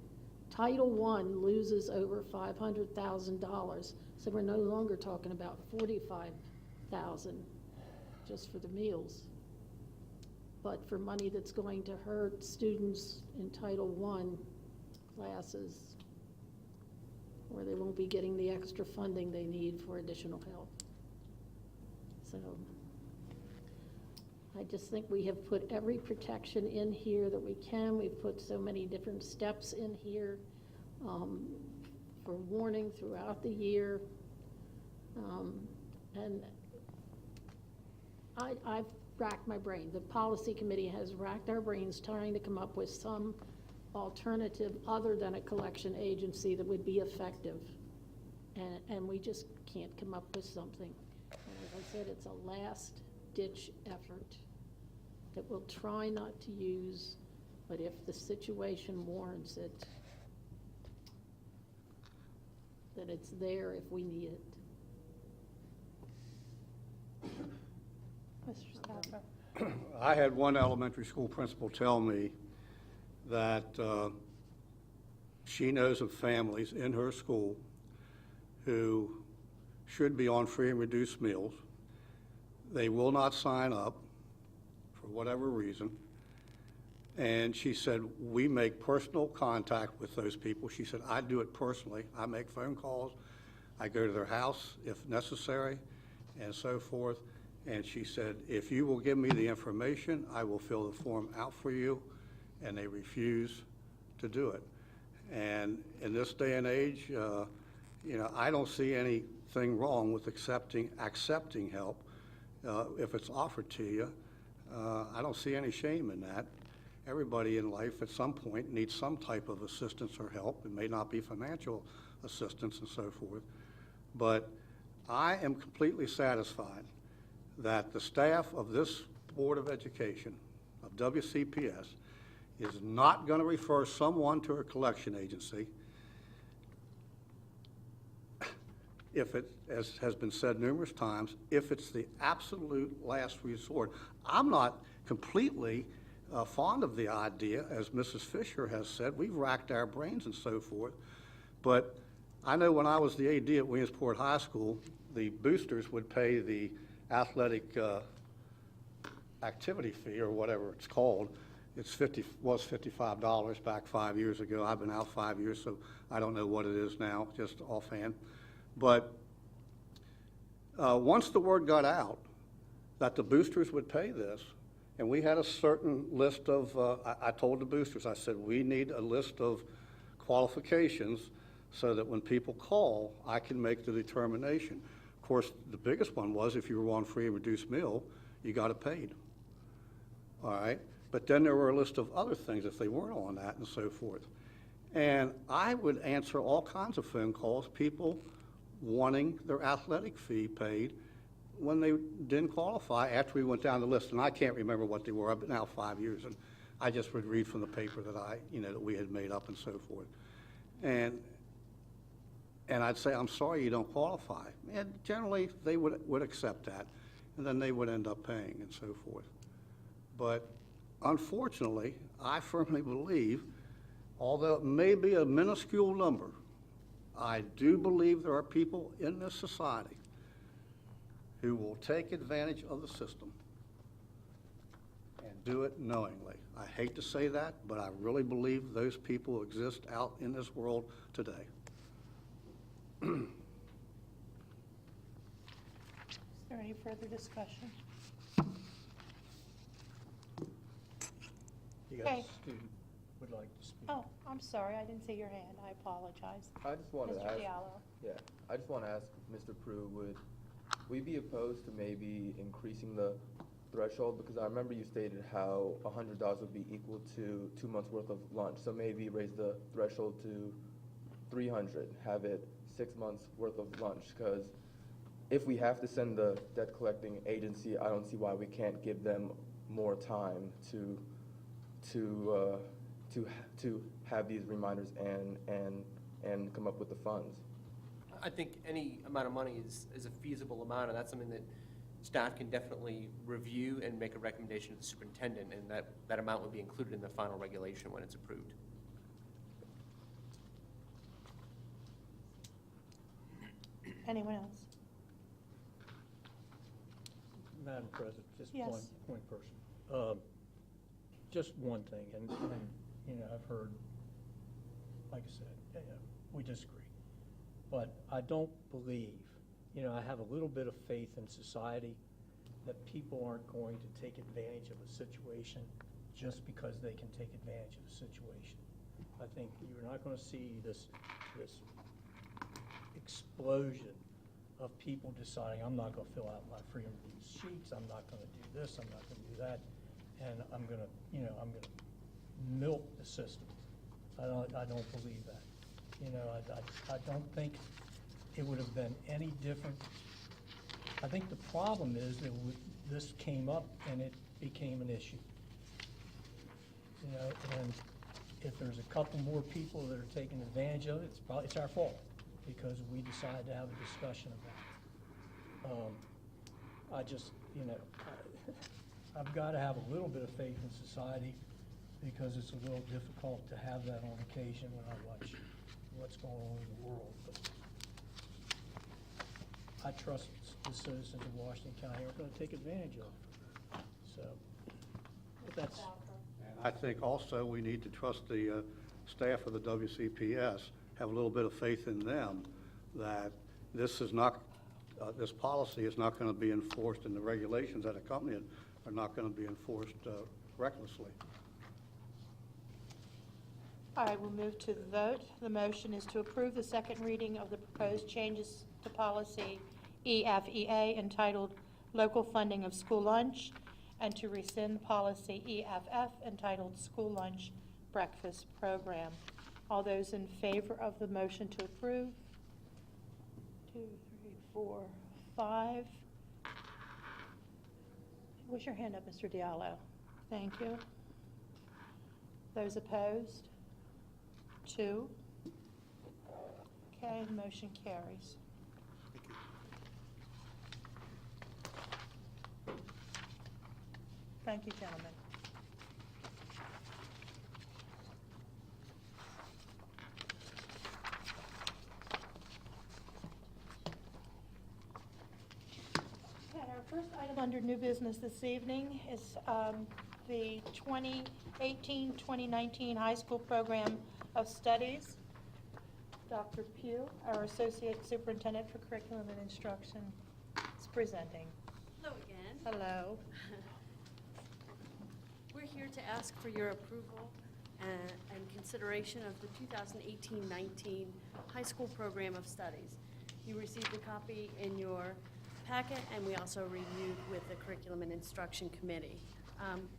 D: Title I loses over $500,000. So we're no longer talking about $45,000 just for the meals, but for money that's going to hurt students in Title I classes, where they won't be getting the extra funding they need for additional help. So I just think we have put every protection in here that we can. We've put so many different steps in here for warning throughout the year. And I've racked my brain. The policy committee has racked our brains trying to come up with some alternative other than a collection agency that would be effective. And we just can't come up with something. And as I said, it's a last-ditch effort that we'll try not to use, but if the situation warrants it, that it's there if we need it.
B: Mr. Stauffer.
J: I had one elementary school principal tell me that she knows of families in her school who should be on free and reduced meals. They will not sign up for whatever reason. And she said, we make personal contact with those people. She said, I do it personally. I make phone calls. I go to their house if necessary, and so forth. And she said, if you will give me the information, I will fill the form out for you. And they refuse to do it. And in this day and age, I don't see anything wrong with accepting help if it's offered to you. I don't see any shame in that. Everybody in life at some point needs some type of assistance or help. It may not be financial assistance and so forth. But I am completely satisfied that the staff of this Board of Education, of WCPS, is not going to refer someone to a collection agency if it, as has been said numerous times, if it's the absolute last resort. I'm not completely fond of the idea, as Mrs. Fisher has said. We've racked our brains and so forth. But I know when I was the AD at Williamsport High School, the boosters would pay the athletic activity fee, or whatever it's called. Was $55 back 5 years ago. I've been out 5 years, so I don't know what it is now, just offhand. But once the word got out that the boosters would pay this, and we had a certain list of, I told the boosters, I said, we need a list of qualifications so that when people call, I can make the determination. Of course, the biggest one was if you were on free and reduced meal, you got it paid. All right? But then there were a list of other things if they weren't on that and so forth. And I would answer all kinds of phone calls, people wanting their athletic fee paid when they didn't qualify after we went down the list, and I can't remember what they were. I've been now 5 years, and I just would read from the paper that that we had made up and so forth. And I'd say, I'm sorry you don't qualify. And generally, they would accept that, and then they would end up paying and so forth. But unfortunately, I firmly believe, although it may be a minuscule number, I do believe there are people in this society who will take advantage of the system and do it knowingly. I hate to say that, but I really believe those people exist out in this world today.
B: Is there any further discussion?
M: You got
B: Okay.
M: a student would like to speak.
B: Oh, I'm sorry, I didn't see your hand, I apologize.
N: I just want to
B: Mr.
N: ask.
B: Diallo.
N: Yeah, I just want to ask Mr. Prue, would we be opposed to maybe increasing the threshold? Because I remember you stated how $100 would be equal to 2 months' worth of lunch. So maybe raise the threshold to $300, have it 6 months' worth of lunch. Because if we have to send the debt collecting agency, I don't see why we can't give them more time to have these reminders and come up with the funds.
I: I think any amount of money is a feasible amount, and that's something that staff can definitely review and make a recommendation to the superintendent, and that amount would be included in the final regulation when it's approved.
B: Anyone else?
M: Madam President, just
B: Yes.
M: one point person. Just one thing, and I've heard, like I said, we disagree. But I don't believe, I have a little bit of faith in society that people aren't going to take advantage of a situation just because they can take advantage of a situation. I think you're not going to see this explosion of people deciding, I'm not going to fill out my free and reduced sheets, I'm not going to do this, I'm not going to do that, and I'm going to milk the system. I don't believe that. I don't think it would have been any different. I think the problem is that this came up and it became an issue. And if there's a couple more people that are taking advantage of it, it's our fault because we decided to have a discussion about it. I just, I've got to have a little bit of faith in society because it's a little difficult to have that on occasion when I watch what's going on in the world. But I trust the citizens of Washington County are going to take advantage of it. So, but that's.
J: I think also we need to trust the staff of the WCPS, have a little bit of faith in them that this is not, this policy is not going to be enforced and the regulations that accompany it are not going to be enforced recklessly.
B: All right, we'll move to the vote. The motion is to approve the second reading of the proposed changes to policy EFEA entitled Local Funding of School Lunch, and to rescind policy EFF entitled School Lunch Breakfast Program. All those in favor of the motion to approve? 2, 3, 4, 5. What's your hand up, Mr. Diallo? Thank you. Those opposed? 2. Okay, the motion carries. Thank you, gentlemen. Okay, our first item under new business this evening is the 2018-2019 High School Program of Studies. Dr. Pugh, our Associate Superintendent for Curriculum and Instruction, is presenting.
O: Hello again.
B: Hello.
O: We're here to ask for your approval and consideration of the 2018-19 High School Program of Studies. You received a copy in your packet, and we also reviewed with the Curriculum and Instruction Committee.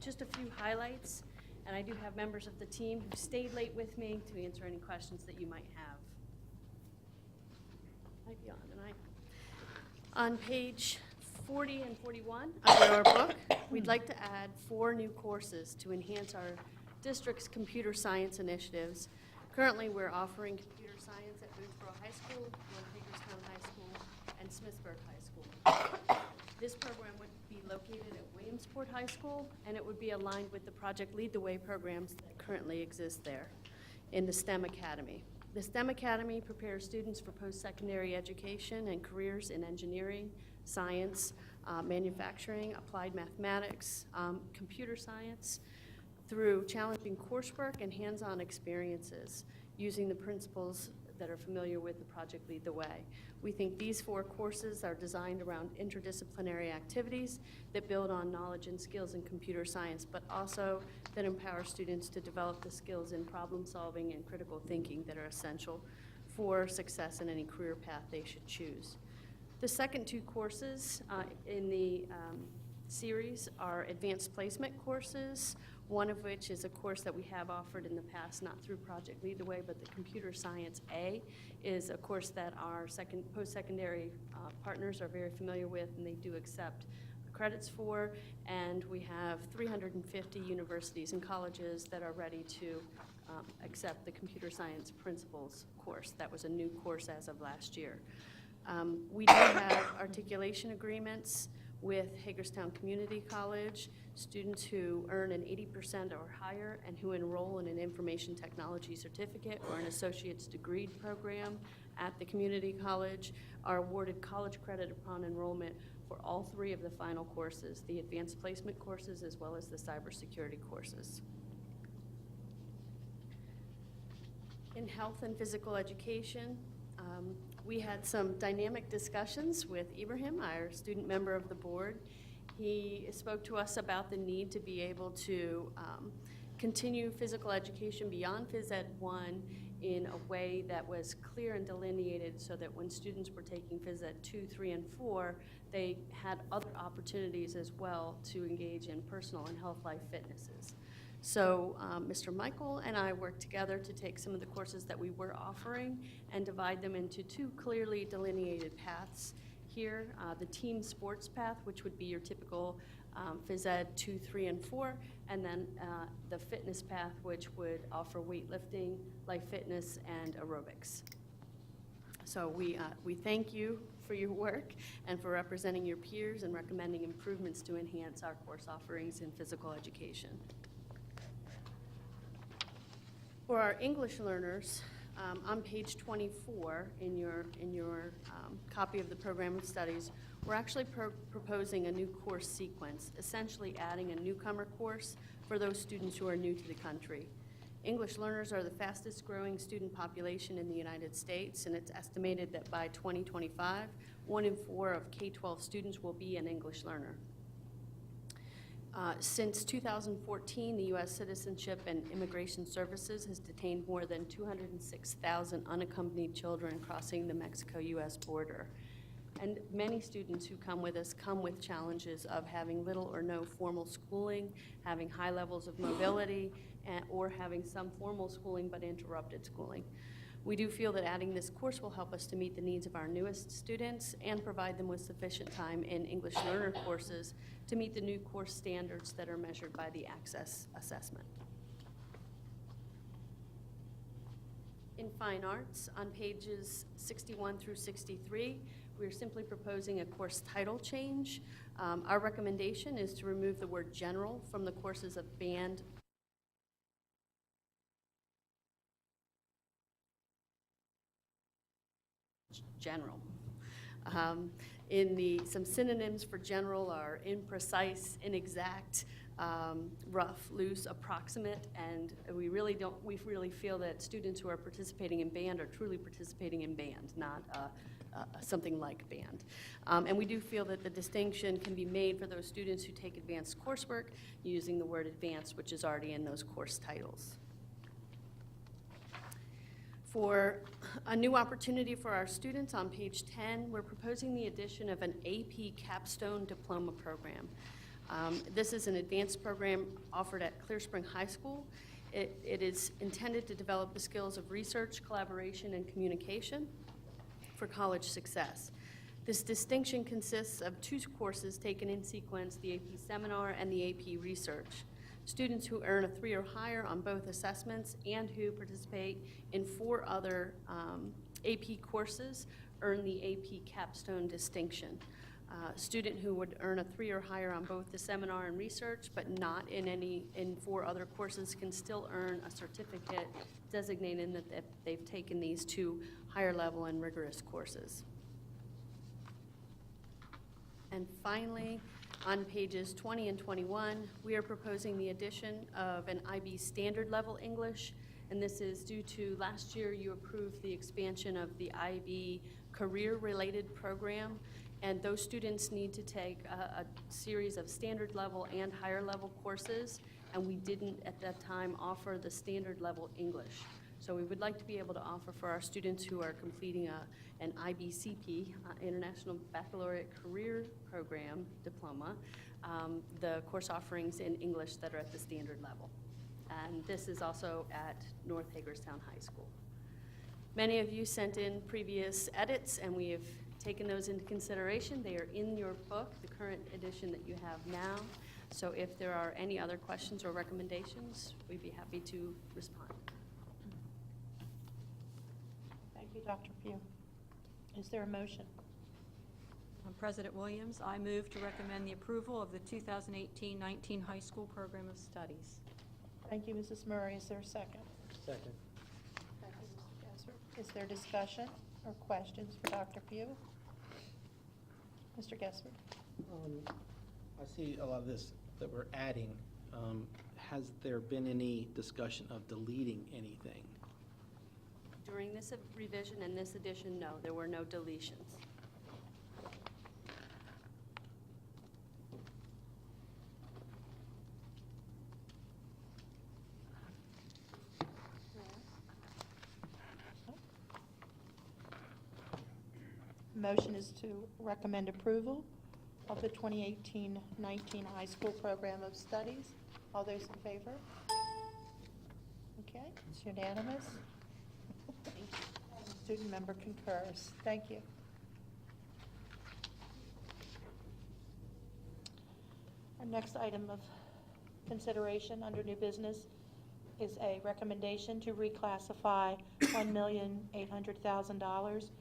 O: Just a few highlights, and I do have members of the team who stayed late with me to answer any questions that you might have. Might be on tonight. On page 40 and 41 of your book, we'd like to add 4 new courses to enhance our district's computer science initiatives. Currently, we're offering computer science at Boonesboro High School, North Hagerstown High School, and Smithsburg High School. This program would be located at Williamsport High School, and it would be aligned with the Project Lead the Way programs that currently exist there in the STEM Academy. The STEM Academy prepares students for post-secondary education and careers in engineering, science, manufacturing, applied mathematics, computer science, through challenging coursework and hands-on experiences using the principles that are familiar with the Project Lead the Way. We think these 4 courses are designed around interdisciplinary activities that build on knowledge and skills in computer science, but also that empower students to develop the skills in problem solving and critical thinking that are essential for success in any career path they should choose. The second 2 courses in the series are advanced placement courses, one of which is a course that we have offered in the past, not through Project Lead the Way, but the Computer Science A is a course that our post-secondary partners are very familiar with, and they do accept credits for, and we have 350 universities and colleges that are ready to accept the Computer Science Principles course. That was a new course as of last year. We do have articulation agreements with Hagerstown Community College, students who earn an 80% or higher and who enroll in an information technology certificate or an associate's degree program at the community college are awarded college credit upon enrollment for all 3 of the final courses, the advanced placement courses as well as the cybersecurity courses. In health and physical education, we had some dynamic discussions with Ibrahim, our student member of the board. He spoke to us about the need to be able to continue physical education beyond Phys Ed 1 in a way that was clear and delineated so that when students were taking Phys Ed 2, 3, and 4, they had other opportunities as well to engage in personal and health life fitnesses. So Mr. Michael and I worked together to take some of the courses that we were offering and divide them into 2 clearly delineated paths. Here, the team sports path, which would be your typical Phys Ed 2, 3, and 4, and then the fitness path, which would offer weightlifting, life fitness, and aerobics. So we thank you for your work and for representing your peers and recommending improvements to enhance our course offerings in physical education. For our English learners, on page 24 in your copy of the program of studies, we're actually proposing a new course sequence, essentially adding a newcomer course for those students who are new to the country. English learners are the fastest growing student population in the United States, and it's estimated that by 2025, 1 in 4 of K-12 students will be an English learner. Since 2014, the U.S. Citizenship and Immigration Services has detained more than 206,000 unaccompanied children crossing the Mexico-U.S. border. And many students who come with us come with challenges of having little or no formal schooling, having high levels of mobility, or having some formal schooling but interrupted schooling. We do feel that adding this course will help us to meet the needs of our newest students and provide them with sufficient time in English learner courses to meet the new course standards that are measured by the Access Assessment. In fine arts, on pages 61 through 63, we're simply proposing a course title change. Our recommendation is to remove the word general from the courses of band, general. Some synonyms for general are imprecise, inexact, rough, loose, approximate, and we really feel that students who are participating in band are truly participating in band, not something like band. And we do feel that the distinction can be made for those students who take advanced coursework using the word advanced, which is already in those course titles. For a new opportunity for our students, on page 10, we're proposing the addition of an AP Capstone Diploma program. This is an advanced program offered at Clear Spring High School. It is intended to develop the skills of research, collaboration, and communication for college success. This distinction consists of 2 courses taken in sequence, the AP Seminar and the AP Research. Students who earn a 3 or higher on both assessments and who participate in 4 other AP courses earn the AP Capstone distinction. Student who would earn a 3 or higher on both the Seminar and Research, but not in 4 other courses, can still earn a certificate designating that they've taken these 2 higher level and rigorous courses. And finally, on pages 20 and 21, we are proposing the addition of an IB standard level English, and this is due to last year you approved the expansion of the IB career-related program, and those students need to take a series of standard level and higher level courses, and we didn't at that time offer the standard level English. So we would like to be able to offer for our students who are completing an IBCP, International Baccalaureate Career Program diploma, the course offerings in English that are at the standard level. And this is also at North Hagerstown High School. Many of you sent in previous edits, and we have taken those into consideration. They are in your book, the current edition that you have now. So if there are any other questions or recommendations, we'd be happy to respond.
B: Thank you, Dr. Pugh. Is there a motion?
K: President Williams, I move to recommend the approval of the 2018-19 high school program of studies.
B: Thank you, Mrs. Murray. Is there a second?
L: Second.
B: Thank you, Mr. Gesser. Is there discussion or questions for Dr. Pugh? Mr. Gesser?
L: I see a lot of this that we're adding. Has there been any discussion of deleting anything?
O: During this revision and this edition, no, there were no deletions.
B: Motion is to recommend approval of the 2018-19 high school program of studies. All those in favor? Okay, it's unanimous. Student member concurs. Thank you. Our next item of consideration under new business is a recommendation to reclassify $1,800,000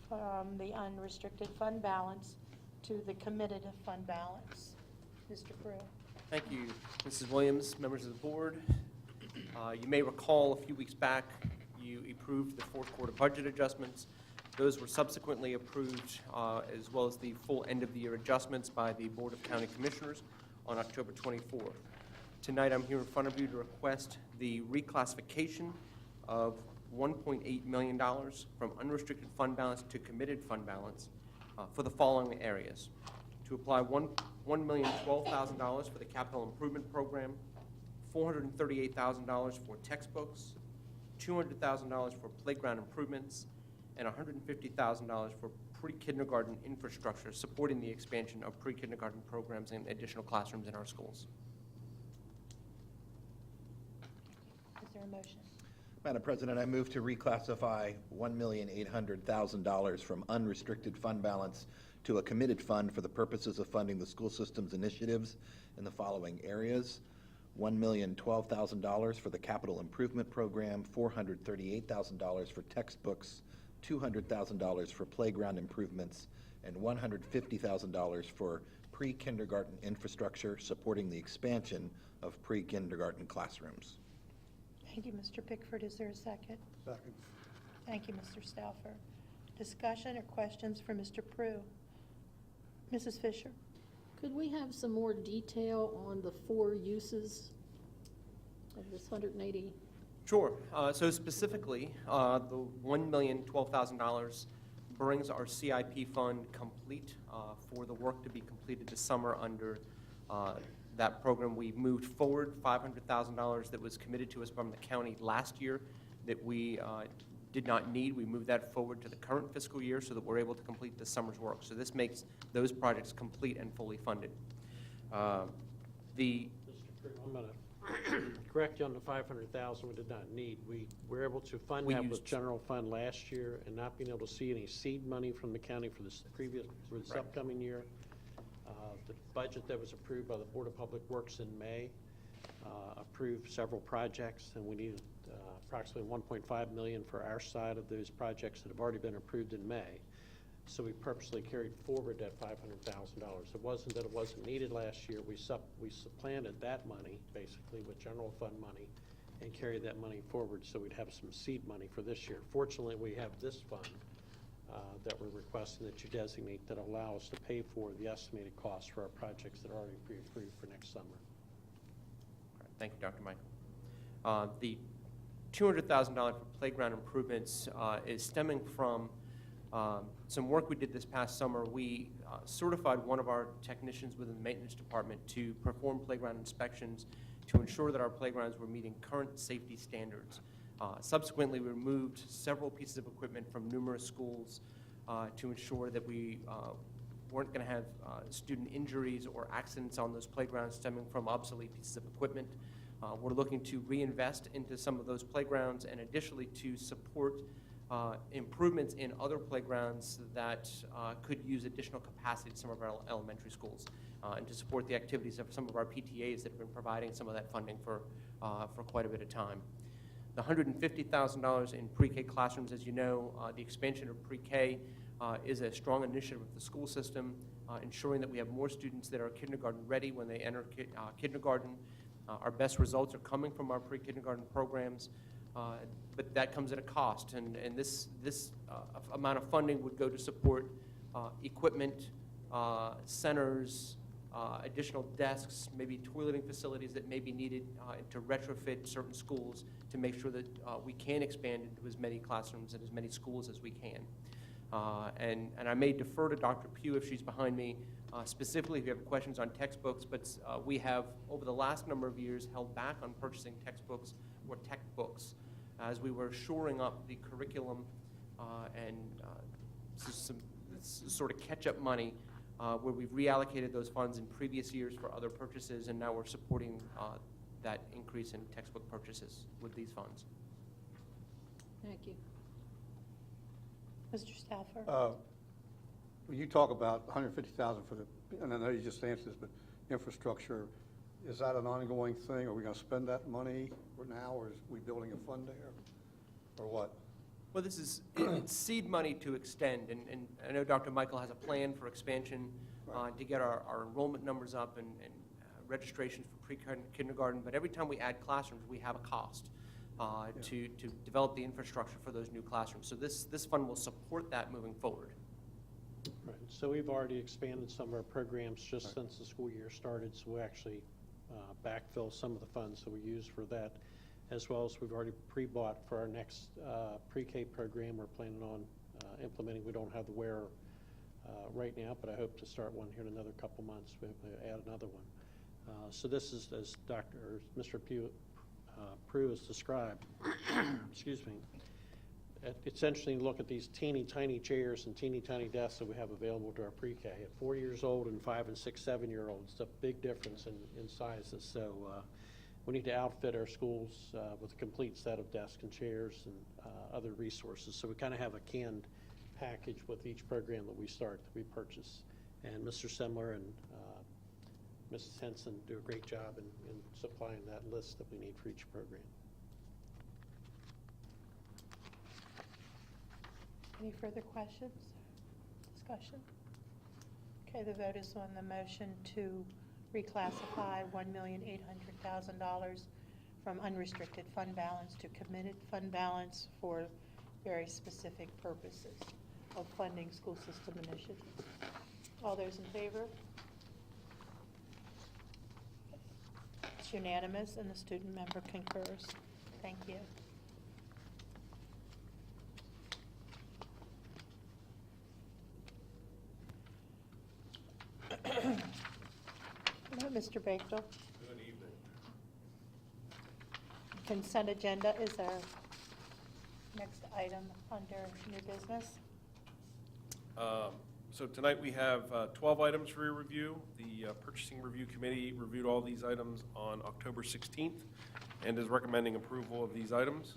B: from the unrestricted fund balance to the committed fund balance. Mr. Brew.
I: Thank you, Mrs. Williams, members of the board. You may recall a few weeks back, you approved the fourth quarter budget adjustments. Those were subsequently approved, as well as the full end-of-the-year adjustments by the Board of County Commissioners on October 24th. Tonight, I'm here in front of you to request the reclassification of $1.8 million from unrestricted fund balance to committed fund balance for the following areas. To apply $1,012,000 for the capital improvement program, $438,000 for textbooks, $200,000 for playground improvements, and $150,000 for pre-kindergarten infrastructure, supporting the expansion of pre-kindergarten programs and additional classrooms in our schools.
B: Is there a motion?
C: Madam President, I move to reclassify $1,800,000 from unrestricted fund balance to a committed fund for the purposes of funding the school system's initiatives in the following areas: $1,012,000 for the capital improvement program, $438,000 for textbooks, $200,000 for playground improvements, and $150,000 for pre-kindergarten infrastructure supporting the expansion of pre-kindergarten classrooms.
B: Thank you, Mr. Pickford. Is there a second?
G: Second.
B: Thank you, Mr. Stauffer. Discussion or questions for Mr. Prue? Mrs. Fisher?
D: Could we have some more detail on the 4 uses of this 180?
I: Sure. So specifically, the $1,012,000 brings our CIP fund complete for the work to be completed this summer under that program. We moved forward $500,000 that was committed to us from the county last year that we did not need. We moved that forward to the current fiscal year so that we're able to complete this summer's work. So this makes those projects complete and fully funded.
H: Mr. Crew, I'm going to correct you on the 500,000 we did not need. We were able to fund
I: We
H: that with
I: used-
H: general fund last year and not being able to see any seed money from the county for this upcoming year. The budget that was approved by the Board of Public Works in May approved several projects, and we needed approximately $1.5 million for our side of those projects that have already been approved in May. So we purposely carried forward that $500,000. It wasn't that it wasn't needed last year. We supplanted that money, basically, with general fund money and carried that money forward so we'd have some seed money for this year. Fortunately, we have this fund that we're requesting that you designate that allow us to pay for the estimated costs for our projects that are already pre-approved for next summer.
I: All right, thank you, Dr. Michael. The $200,000 for playground improvements is stemming from some work we did this past summer. We certified one of our technicians within the maintenance department to perform playground inspections to ensure that our playgrounds were meeting current safety standards. Subsequently, we removed several pieces of equipment from numerous schools to ensure that we weren't going to have student injuries or accidents on those playgrounds stemming from obsolete pieces of equipment. We're looking to reinvest into some of those playgrounds and additionally to support improvements in other playgrounds that could use additional capacity in some of our elementary schools and to support the activities of some of our PTAs that have been providing some of that funding for quite a bit of time. The $150,000 in pre-K classrooms, as you know, the expansion of pre-K is a strong initiative of the school system, ensuring that we have more students that are kindergarten ready when they enter kindergarten. Our best results are coming from our pre-kindergarten programs, but that comes at a cost, and this amount of funding would go to support equipment, centers, additional desks, maybe toileting facilities that may be needed to retrofit certain schools to make sure that we can expand into as many classrooms and as many schools as we can. And I may defer to Dr. Pugh if she's behind me, specifically if you have questions on textbooks, but we have, over the last number of years, held back on purchasing textbooks or tech books as we were shoring up the curriculum and some sort of catch-up money where we've reallocated those funds in previous years for other purchases, and now we're supporting that increase in textbook purchases with these funds.
D: Thank you.
B: Mr. Stafford?
J: When you talk about $150,000 for the, and I know you just answered this, but infrastructure, is that an ongoing thing? Are we going to spend that money for now, or is we building a fund there, or what?
I: Well, this is it's seed money to extend, and I know Dr. Michael has a plan for expansion to get our enrollment numbers up and registrations for pre-kindergarten, but every time we add classrooms, we have a cost to develop the infrastructure for those new classrooms. So this fund will support that moving forward.
H: Right. So we've already expanded some of our programs just since the school year started, so we actually backfill some of the funds that we use for that, as well as we've already pre-bought for our next pre-K program we're planning on implementing. We don't have the wearer right now, but I hope to start one here in another couple months. We hope to add another one. So this is, as Mr. Prue has described, excuse me, essentially look at these teeny tiny chairs and teeny tiny desks that we have available to our pre-K. At 4 years old and 5 and 6, 7-year-olds, it's a big difference in sizes. So we need to outfit our schools with a complete set of desks and chairs and other resources. So we kind of have a canned package with each program that we start, that we purchase. And Mr. Semler and Mrs. Henson do a great job in supplying that list that we need for each program.
B: Any further questions, discussion? Okay, the vote is on the motion to reclassify $1,800,000 from unrestricted fund balance to committed fund balance for very specific purposes of funding school system initiatives. All those in favor? It's unanimous, and the student member concurs. Thank you. Hello, Mr. Bakewell.
P: Good evening.
B: Consent agenda is our next item under new business.
P: So tonight we have 12 items for your review. The Purchasing Review Committee reviewed all these items on October 16th and is recommending approval of these items.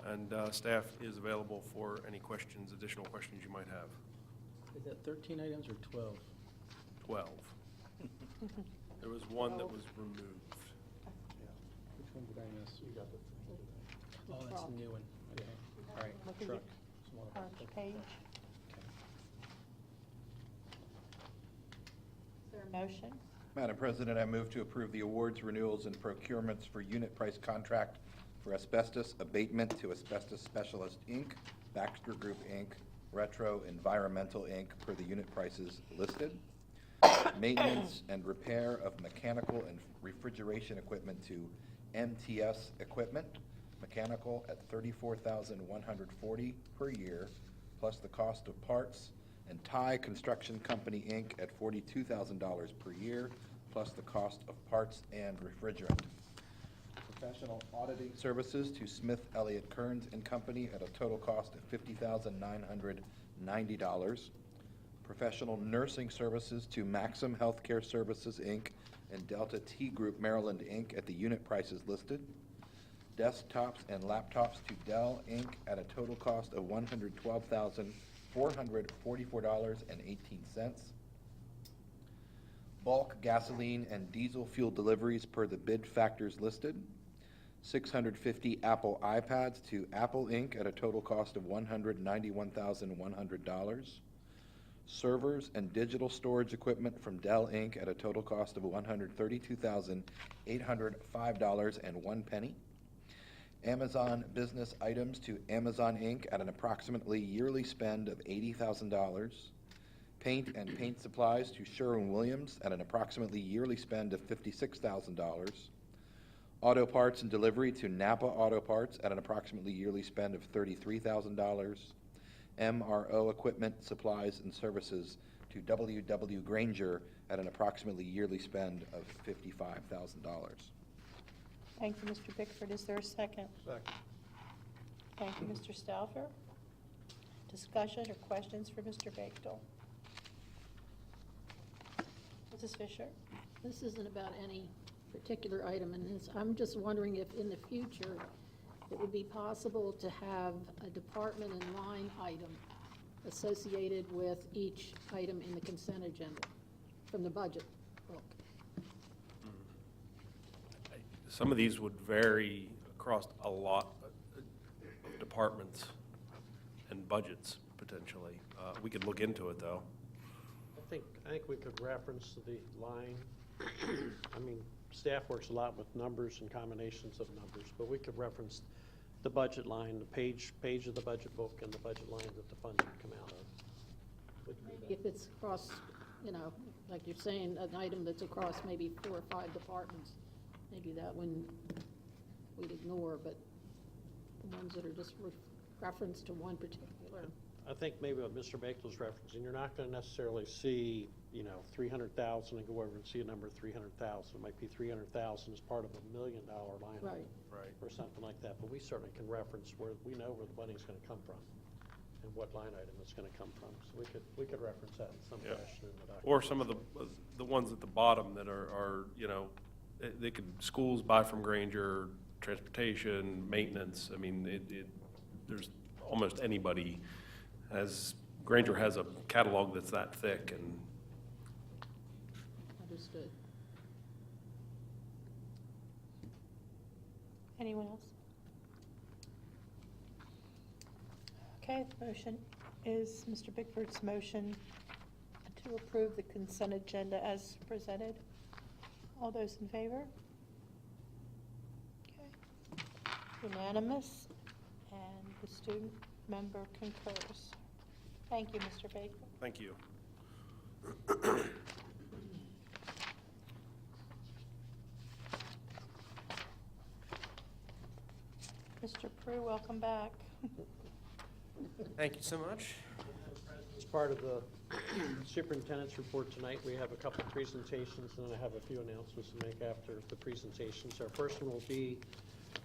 P: And staff is available for any questions, additional questions you might have.
L: Is that 13 items or 12?
P: 12. There was one that was removed.
L: Which one did I miss? You got the. Oh, that's the new one. Okay. All right.
B: Look at
L: Truck.
B: your first page. Is there a motion?
C: Madam President, I move to approve the awards, renewals, and procurements for unit price contract for asbestos abatement to Asbestos Specialist, Inc., Baxter Group, Inc., Retro Environmental, Inc., per the unit prices listed. Maintenance and repair of mechanical and refrigeration equipment to MTS Equipment, mechanical at $34,140 per year, plus the cost of parts, and Thai Construction Company, Inc., at $42,000 per year, plus the cost of parts and refrigerant. Professional auditing services to Smith Elliott Kearns and Company at a total cost of $50,990. Professional nursing services to Maxim Healthcare Services, Inc. and Delta T Group Maryland, Inc. at the unit prices listed. Desktops and laptops to Dell, Inc. at a total cost of $112,444.18. Bulk gasoline and diesel fuel deliveries per the bid factors listed. 650 Apple iPads to Apple, Inc. at a total cost of $191,100. Servers and digital storage equipment from Dell, Inc. at a total cost of $132,805.01. Amazon business items to Amazon, Inc. at an approximately yearly spend of $80,000. Paint and paint supplies to Sherwin-Williams at an approximately yearly spend of $56,000. Auto parts and delivery to Napa Auto Parts at an approximately yearly spend of $33,000. MRO equipment, supplies, and services to W.W. Granger at an approximately yearly spend of $55,000.
B: Thank you, Mr. Bickford. Is there a second?
H: Second.
B: Thank you, Mr. Stauffer. Discussion or questions for Mr. Bechtel? Mrs. Fisher?
D: This isn't about any particular item in this. I'm just wondering if in the future it would be possible to have a department and line item associated with each item in the consent agenda from the budget book.
P: Some of these would vary across a lot of departments and budgets, potentially. We could look into it, though.
H: I think we could reference the line. I mean, staff works a lot with numbers and combinations of numbers, but we could reference the budget line, the page of the budget book, and the budget line that the funds would come out of.
D: Maybe if it's across, like you're saying, an item that's across maybe 4 or 5 departments, maybe that one we'd ignore, but the ones that are just reference to one particular.
H: I think maybe what Mr. Bechtel's referencing, you're not going to necessarily see, 300,000 and go over and see a number of 300,000. It might be 300,000 as part of $1 million line item,
P: Right.
H: or something like that. But we certainly can reference where we know where the money's going to come from and what line item it's going to come from. So we could reference that in some fashion in the document.
P: Or some of the ones at the bottom that are they could, schools buy from Granger, transportation, maintenance. I mean, there's almost anybody Granger has a catalog that's that thick, and
D: Understood.
B: Anyone else? Okay, the motion is Mr. Bickford's motion to approve the consent agenda as presented. All those in favor? Okay. Unanimous, and the student member concurs. Thank you, Mr. Baker.
P: thank you.
B: Mr. Prue, welcome back.
I: Thank you so much.
H: As part of the superintendent's report tonight, we have a couple of presentations, and then I have a few announcements to make after the presentations. Our first one will be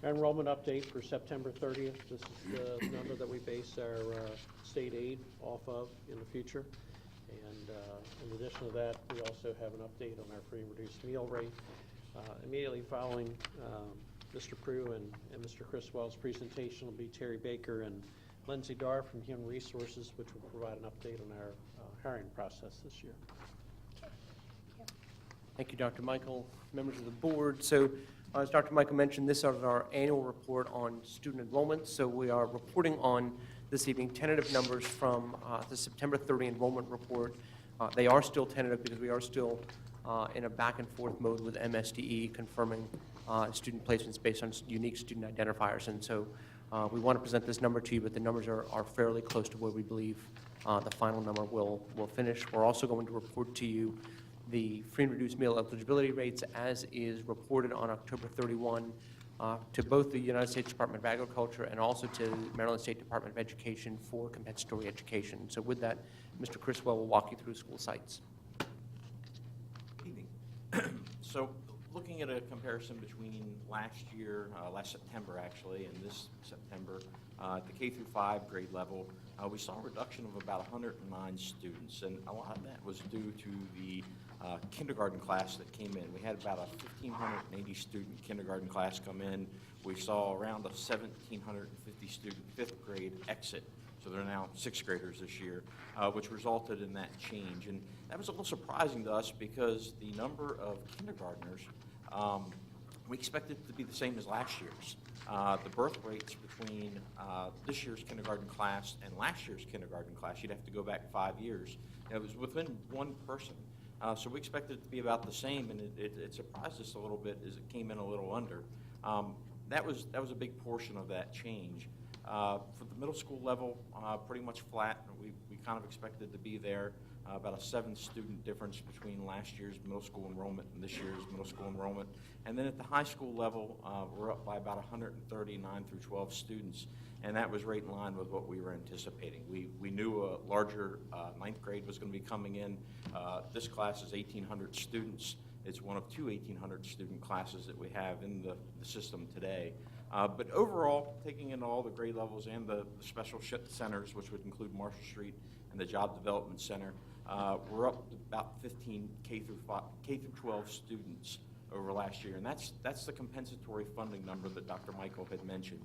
H: our enrollment update for September 30th. This is the number that we base our state aid off of in the future. And in addition to that, we also have an update on our free and reduced meal rate. Immediately following Mr. Prue and Mr. Criswell's presentation will be Terry Baker and Lindsay Darr from Human Resources, which will provide an update on our hiring process this year.
I: Thank you, Dr. Michael, members of the board. So as Dr. Michael mentioned, this is our annual report on student enrollment. So we are reporting on this evening tentative numbers from the September 30 enrollment report. They are still tentative because we are still in a back and forth mode with MSDE confirming student placements based on unique student identifiers. And so we want to present this number to you, but the numbers are fairly close to where we believe the final number will finish. We're also going to report to you the free and reduced meal eligibility rates as is reported on October 31 to both the United States Department of Agriculture and also to the Maryland State Department of Education for compensatory education. So with that, Mr. Criswell will walk you through school sites.
Q: Evening. So looking at a comparison between last year, last September actually, and this September, at the K through 5 grade level, we saw a reduction of about 109 students, and a lot of that was due to the kindergarten class that came in. We had about a 1,580 student kindergarten class come in. We saw around a 1,750 student fifth grade exit. So they're now sixth graders this year, which resulted in that change. And that was a little surprising to us because the number of kindergartners, we expected it to be the same as last year's. The birth rates between this year's kindergarten class and last year's kindergarten class, you'd have to go back 5 years. It was within one person. So we expected it to be about the same, and it surprised us a little bit as it came in a little under. That was a big portion of that change. For the middle school level, pretty much flat. We kind of expected to be there. About a 7-student difference between last year's middle school enrollment and this year's middle school enrollment. And then at the high school level, we're up by about 139 through 12 students, and that was right in line with what we were anticipating. We knew a larger ninth grade was going to be coming in. This class is 1,800 students. It's one of 2 1,800 student classes that we have in the system today. But overall, taking in all the grade levels and the special centers, which would include Marshall Street and the Job Development Center, we're up to about 15 K through 12 students over last year, and that's the compensatory funding number that Dr. Michael had mentioned.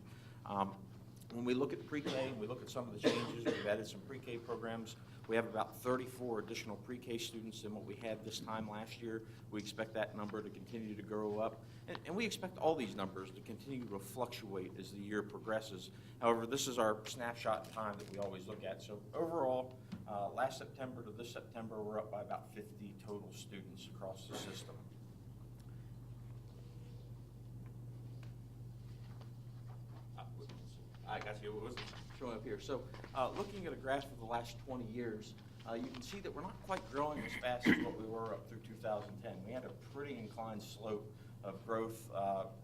Q: When we look at pre-K, we look at some of the changes, we've added some pre-K programs. We have about 34 additional pre-K students than what we had this time last year. We expect that number to continue to grow up, and we expect all these numbers to continue to fluctuate as the year progresses. However, this is our snapshot in time that we always look at. So overall, last September to this September, we're up by about 50 total students across the system. I got you. It was showing up here. So looking at a graph of the last 20 years, you can see that we're not quite growing as fast as what we were up through 2010. We had a pretty inclined slope of growth.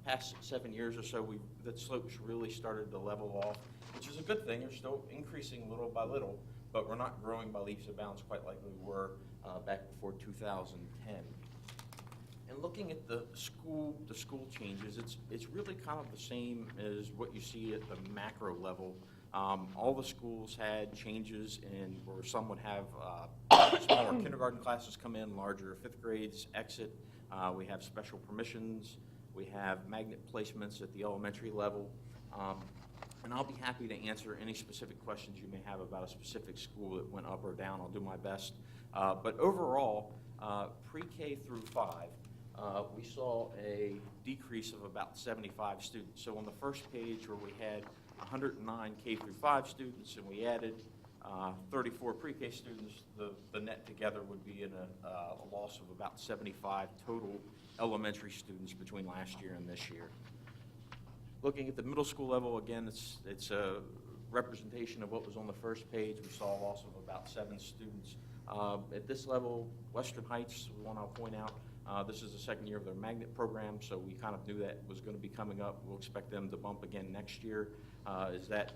Q: Past 7 years or so, that slope's really started to level off, which is a good thing. They're still increasing little by little, but we're not growing by leaps and bounds quite like we were back before 2010. And looking at the school changes, it's really kind of the same as what you see at the macro level. All the schools had changes in where some would have smaller kindergarten classes come in, larger fifth grades exit. We have special permissions. We have magnet placements at the elementary level. And I'll be happy to answer any specific questions you may have about a specific school that went up or down. I'll do my best. But overall, pre-K through 5, we saw a decrease of about 75 students. So on the first page where we had 109 K through 5 students and we added 34 pre-K students, the net together would be in a loss of about 75 total elementary students between last year and this year. Looking at the middle school level, again, it's a representation of what was on the first page. We saw a loss of about 7 students. At this level, Western Heights, the one I'll point out, this is the second year of their magnet program, so we kind of knew that was going to be coming up. We'll expect them to bump again next year as that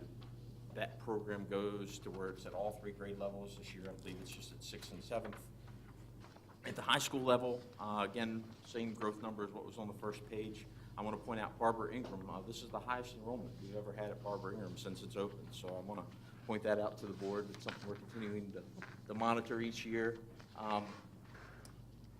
Q: program goes to where it's at all 3 grade levels. This year, I believe it's just at 6th and 7th. At the high school level, again, same growth number as what was on the first page. I want to point out Barbara Ingram. This is the highest enrollment we've ever had at Barbara Ingram since it's opened, so I want to point that out to the board. It's something we're continuing to monitor each year.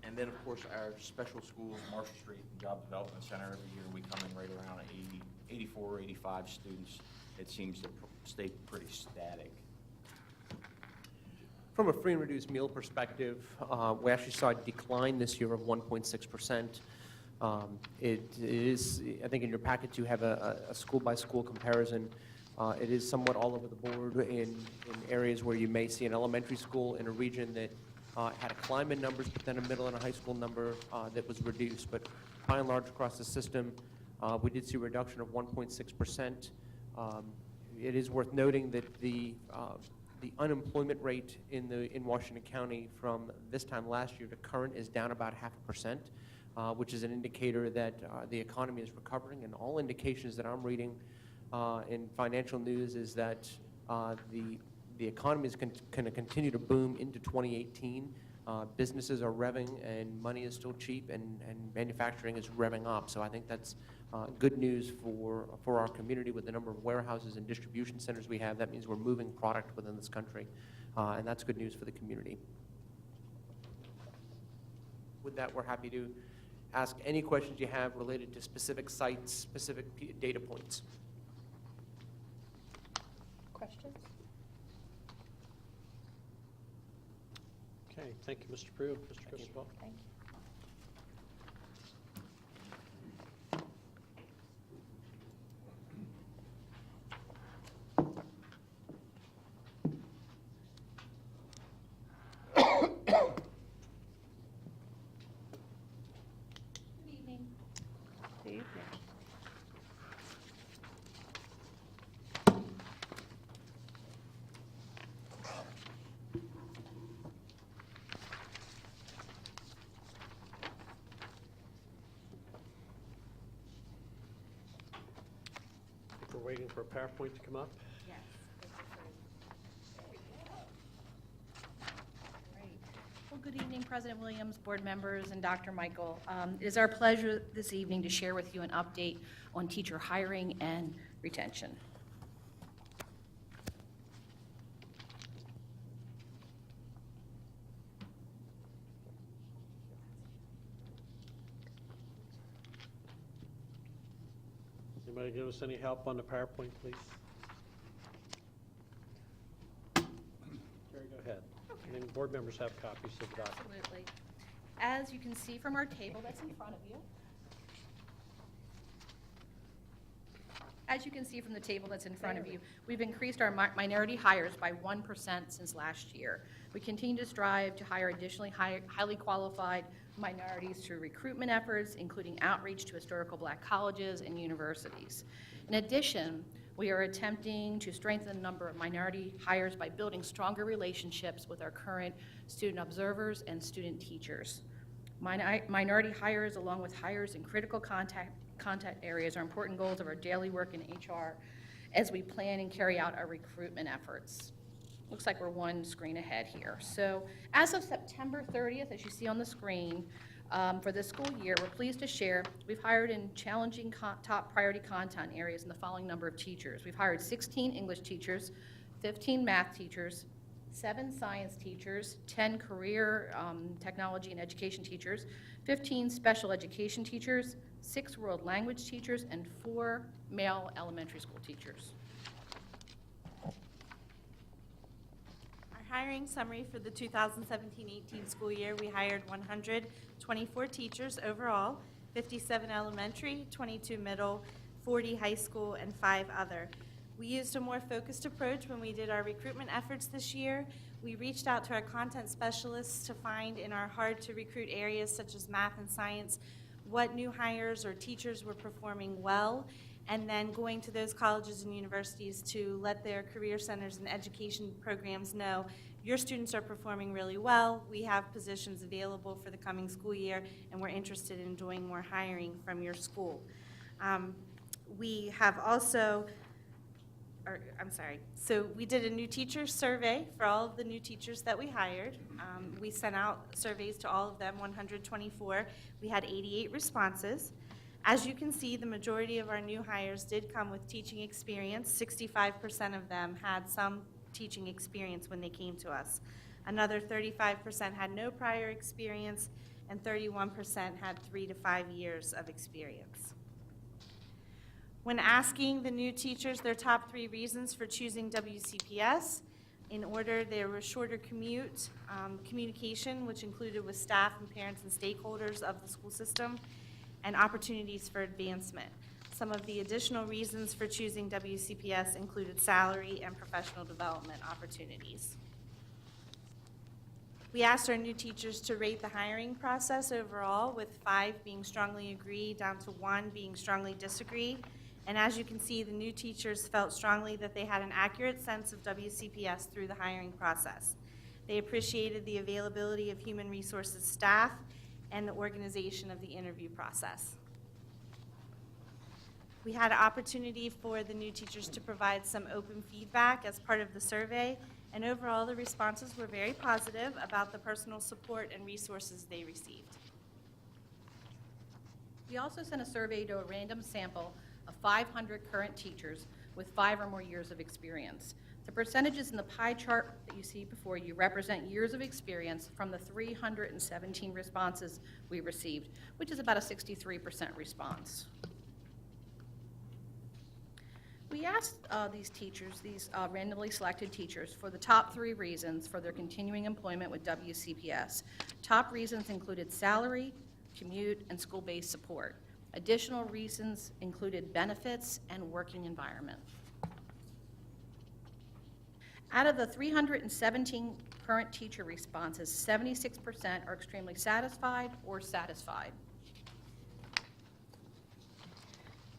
Q: And then, of course, our special schools, Marshall Street and Job Development Center, every year we come in right around 80, 84 or 85 students. It seems to stay pretty static.
I: From a free and reduced meal perspective, we actually saw a decline this year of 1.6%. It is, I think in your package you have a school-by-school comparison. It is somewhat all over the board in areas where you may see an elementary school in a region that had a climb in numbers, but then a middle and a high school number that was reduced. But by and large across the system, we did see a reduction of 1.6%. It is worth noting that the unemployment rate in Washington County from this time last year to current is down about 0.5%, which is an indicator that the economy is recovering. And all indications that I'm reading in financial news is that the economy is going to continue to boom into 2018. Businesses are revving and money is still cheap, and manufacturing is revving up. So I think that's good news for our community with the number of warehouses and distribution centers we have. That means we're moving product within this country, and that's good news for the community. With that, we're happy to ask any questions you have related to specific sites, specific data points.
B: Questions?
H: Okay, thank you, Mr. Prue. Mr. Cristobal.
B: Thank you.
O: Good evening.
B: Good evening.
H: If we're waiting for a PowerPoint to come up.
O: Yes. Great. Well, good evening, President Williams, board members, and Dr. Michael. It is our pleasure this evening to share with you an update on teacher hiring and retention.
H: Anybody give us any help on the PowerPoint, please? Jerry, go ahead. And then board members have copies of the document.
O: Absolutely. As you can see from our table that's in front of you, we've increased our minority hires by 1% since last year. We continue to strive to hire additionally highly qualified minorities through recruitment efforts, including outreach to historical black colleges and universities. In addition, we are attempting to strengthen the number of minority hires by building stronger relationships with our current student observers and student teachers. Minority hires, along with hires in critical contact areas, are important goals of our daily work in HR as we plan and carry out our recruitment efforts. Looks like we're one screen ahead here. So as of September 30th, as you see on the screen, for this school year, we're pleased to share we've hired in challenging top priority content areas in the following number of teachers. We've hired 16 English teachers, 15 math teachers, 7 science teachers, 10 career technology and education teachers, 15 special education teachers, 6 world language teachers, and 4 male elementary school teachers.
R: Hiring summary for the 2017-18 school year, we hired 124 teachers overall, 57 elementary, 22 middle, 40 high school, and 5 other. We used a more focused approach when we did our recruitment efforts this year. We reached out to our content specialists to find in our hard-to-recruit areas such as math and science what new hires or teachers were performing well, and then going to those colleges and universities to let their career centers and education programs know your students are performing really well, we have positions available for the coming school year, and we're interested in doing more hiring from your school. We have also, so we did a new teacher survey for all of the new teachers that we hired. We sent out surveys to all of them, 124. We had 88 responses. As you can see, the majority of our new hires did come with teaching experience. 65% of them had some teaching experience when they came to us. Another 35% had no prior experience, and 31% had 3 to 5 years of experience. When asking the new teachers their top 3 reasons for choosing WCPS, in order, there was shorter commute, communication, which included with staff and parents and stakeholders of the school system, and opportunities for advancement. Some of the additional reasons for choosing WCPS included salary and professional development opportunities. We asked our new teachers to rate the hiring process overall, with 5 being strongly agree, down to 1 being strongly disagree. And as you can see, the new teachers felt strongly that they had an accurate sense of WCPS through the hiring process. They appreciated the availability of human resources staff and the organization of the interview process. We had an opportunity for the new teachers to provide some open feedback as part of the survey, and overall the responses were very positive about the personal support and resources they received.
S: We also sent a survey to a random sample of 500 current teachers with 5 or more years of experience. The percentages in the pie chart that you see before you represent years of experience from the 317 responses we received, which is about a 63% response. We asked these teachers, these randomly selected teachers, for the top 3 reasons for their continuing employment with WCPS. Top reasons included salary, commute, and school-based support. Additional reasons included benefits and working environment. Out of the 317 current teacher responses, 76% are extremely satisfied or satisfied.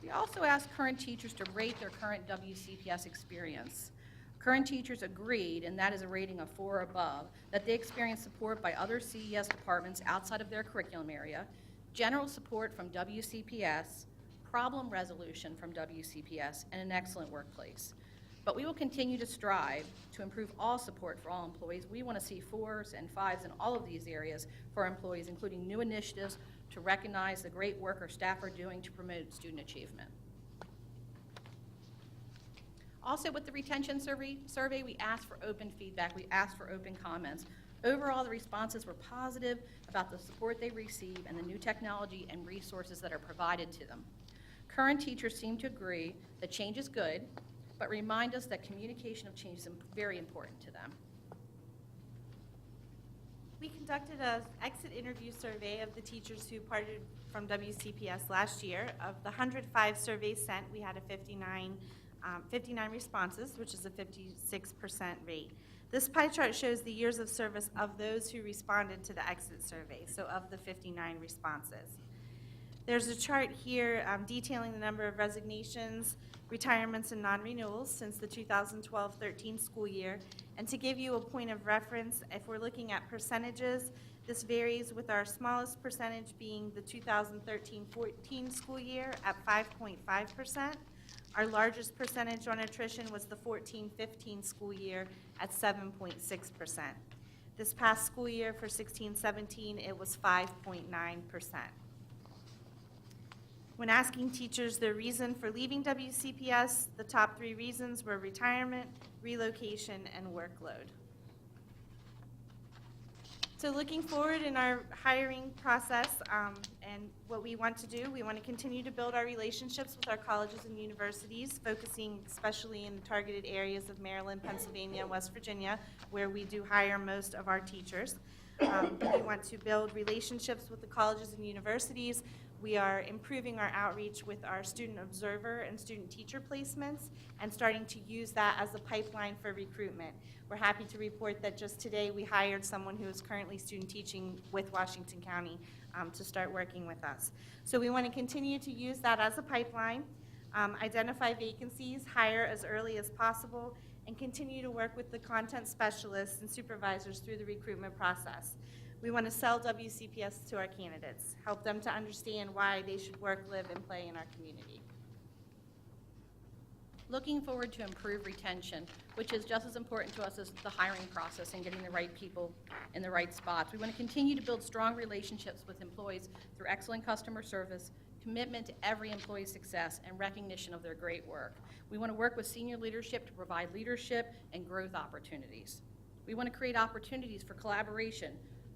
S: We also asked current teachers to rate their current WCPS experience. Current teachers agreed, and that is a rating of 4 or above, that they experienced support by other CES departments outside of their curriculum area, general support from WCPS, problem resolution from WCPS, and an excellent workplace. But we will continue to strive to improve all support for all employees. We want to see 4s and 5s in all of these areas for our employees, including new initiatives to recognize the great work our staff are doing to promote student achievement. Also, with the retention survey, we asked for open feedback. We asked for open comments. Overall, the responses were positive about the support they receive and the new technology and resources that are provided to them. Current teachers seem to agree that change is good, but remind us that communication of change is very important to them.
R: We conducted an exit interview survey of the teachers who parted from WCPS last year. Of the 105 surveys sent, we had a 59 responses, which is a 56% rate. This pie chart shows the years of service of those who responded to the exit survey, so of the 59 responses. There's a chart here detailing the number of resignations, retirements, and non-renewals since the 2012-13 school year. And to give you a point of reference, if we're looking at percentages, this varies, with our smallest percentage being the 2013-14 school year at 5.5%. Our largest percentage on attrition was the 14-15 school year at 7.6%. This past school year for 16-17, it was 5.9%. When asking teachers their reason for leaving WCPS, the top 3 reasons were retirement, relocation, and workload. So looking forward in our hiring process and what we want to do, we want to continue to build our relationships with our colleges and universities, focusing especially in the targeted areas of Maryland, Pennsylvania, and West Virginia, where we do hire most of our teachers. We want to build relationships with the colleges and universities. We are improving our outreach with our student observer and student teacher placements and starting to use that as a pipeline for recruitment. We're happy to report that just today we hired someone who is currently student teaching with Washington County to start working with us. So we want to continue to use that as a pipeline, identify vacancies, hire as early as possible, and continue to work with the content specialists and supervisors through the recruitment process. We want to sell WCPS to our candidates, help them to understand why they should work, live, and play in our community.
S: Looking forward to improved retention, which is just as important to us as the hiring process and getting the right people in the right spots. We want to continue to build strong relationships with employees through excellent customer service, commitment to every employee's success, and recognition of their great work. We want to work with senior leadership to provide leadership and growth opportunities. We want to create opportunities for collaboration,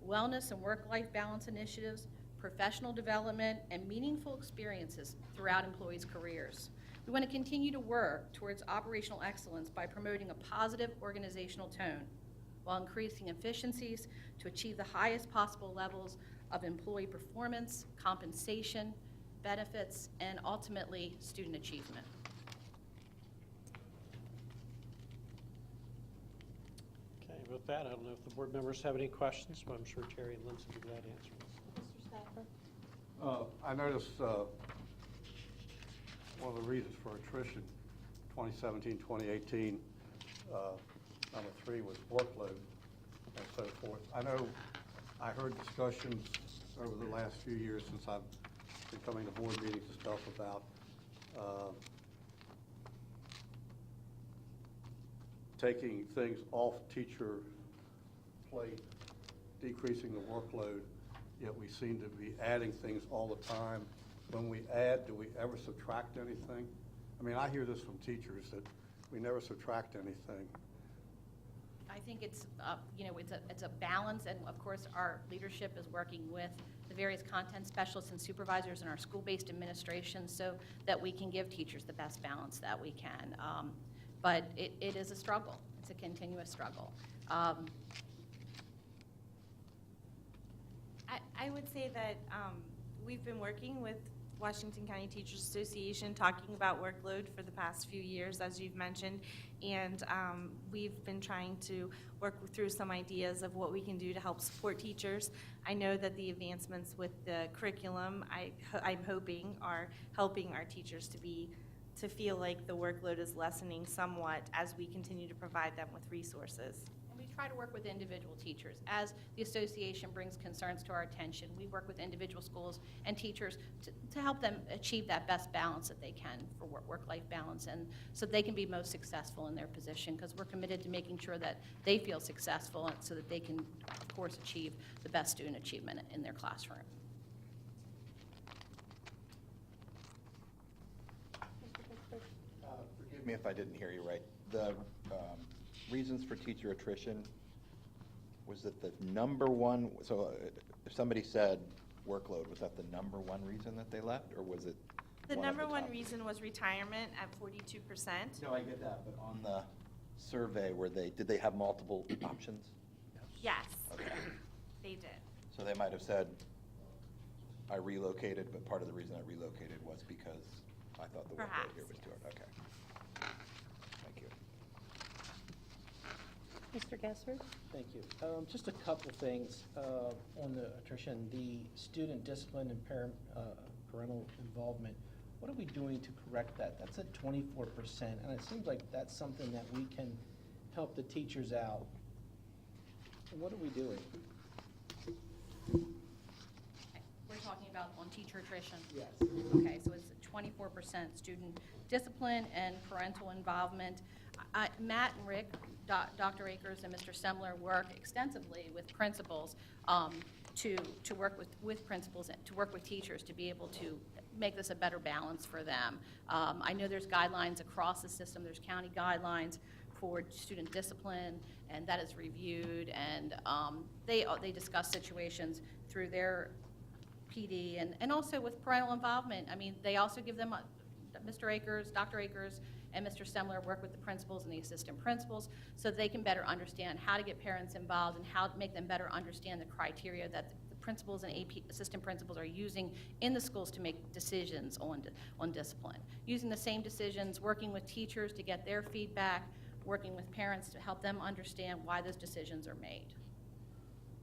S: wellness and work-life balance initiatives, professional development, and meaningful experiences throughout employees' careers. We want to continue to work towards operational excellence by promoting a positive organizational tone while increasing efficiencies to achieve the highest possible levels of employee performance, compensation, benefits, and ultimately, student achievement.
H: Okay, with that, I don't know if the board members have any questions, but I'm sure Terry and Lindsay will be glad to answer them.
K: Mr. Stafford?
J: I noticed one of the reasons for attrition, 2017, 2018, number 3 was workload and so forth. I know I heard discussions over the last few years since I've been coming to board meetings and stuff about taking things off teacher plate, decreasing the workload, yet we seem to be adding things all the time. When we add, do we ever subtract anything? I mean, I hear this from teachers that we never subtract anything.
S: I think it's, it's a balance, and of course, our leadership is working with the various content specialists and supervisors in our school-based administration so that we can give teachers the best balance that we can. But it is a struggle. It's a continuous struggle.
R: I would say that we've been working with Washington County Teachers Association talking about workload for the past few years, as you've mentioned, and we've been trying to work through some ideas of what we can do to help support teachers. I know that the advancements with the curriculum, I'm hoping, are helping our teachers to feel like the workload is lessening somewhat as we continue to provide them with resources.
S: And we try to work with individual teachers. As the association brings concerns to our attention, we work with individual schools and teachers to help them achieve that best balance that they can for work-life balance, and so they can be most successful in their position, because we're committed to making sure that they feel successful so that they can, of course, achieve the best student achievement in their classroom.
C: Forgive me if I didn't hear you right. The reasons for teacher attrition, was that the number one, so if somebody said workload, was that the number one reason that they left, or was it
R: The
C: one of
R: number one
C: top?
R: reason was retirement at 42%.
C: No, I get that, but on the survey, did they have multiple options?
R: Yes,
C: Okay.
R: they did.
C: So they might have said, I relocated, but part of the reason I relocated was because I thought the workload
R: Perhaps,
C: here was too hard. Okay. Thank you.
B: Mr. Gesser?
L: Thank you. Just a couple things on the attrition. The student discipline and parental involvement, what are we doing to correct that? That's at 24%, and it seems like that's something that we can help the teachers out. What are we doing?
S: We're talking about on teacher attrition?
L: Yes.
S: Okay, so it's 24% student discipline and parental involvement. Matt and Rick, Dr. Akers and Mr. Semler work extensively with principals to work with principals, to work with teachers to be able to make this a better balance for them. I know there's guidelines across the system. There's county guidelines for student discipline, and that is reviewed, and they discuss situations through their PD and also with parental involvement. I mean, they also give them, Mr. Akers, Dr. Akers, and Mr. Semler work with the principals and the assistant principals so they can better understand how to get parents involved and how to make them better understand the criteria that the principals and assistant principals are using in the schools to make decisions on discipline. Using the same decisions, working with teachers to get their feedback, working with parents to help them understand why those decisions are made.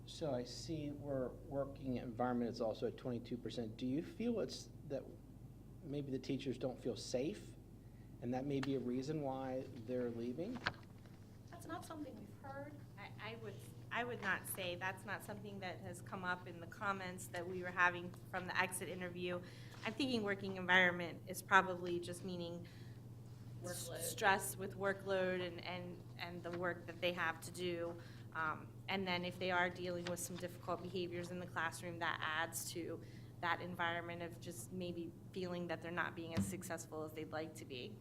L: So I see we're working environment is also at 22%. Do you feel it's that maybe the teachers don't feel safe, and that may be a reason why they're leaving?
S: That's not something we've heard.
R: I would not say, that's not something that has come up in the comments that we were having from the exit interview. I'm thinking working environment is probably just meaning
S: Workload.
R: stress with workload and the work that they have to do. And then if they are dealing with some difficult behaviors in the classroom, that adds to that environment of just maybe feeling that they're not being as successful as they'd like to be.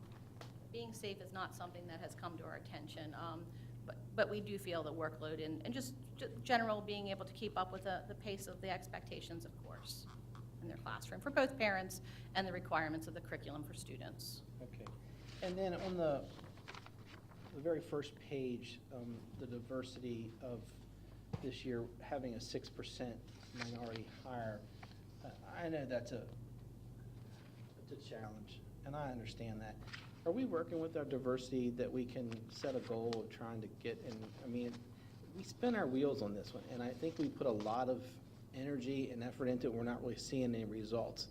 S: Being safe is not something that has come to our attention, but we do feel the workload and just general being able to keep up with the pace of the expectations, of course, in their classroom for both parents and the requirements of the curriculum for students.
L: Okay. And then on the very first page, the diversity of this year, having a 6% minority hire, I know that's a challenge, and I understand that. Are we working with our diversity that we can set a goal of trying to get, and I mean, we spin our wheels on this one, and I think we put a lot of energy and effort into it. We're not really seeing any results.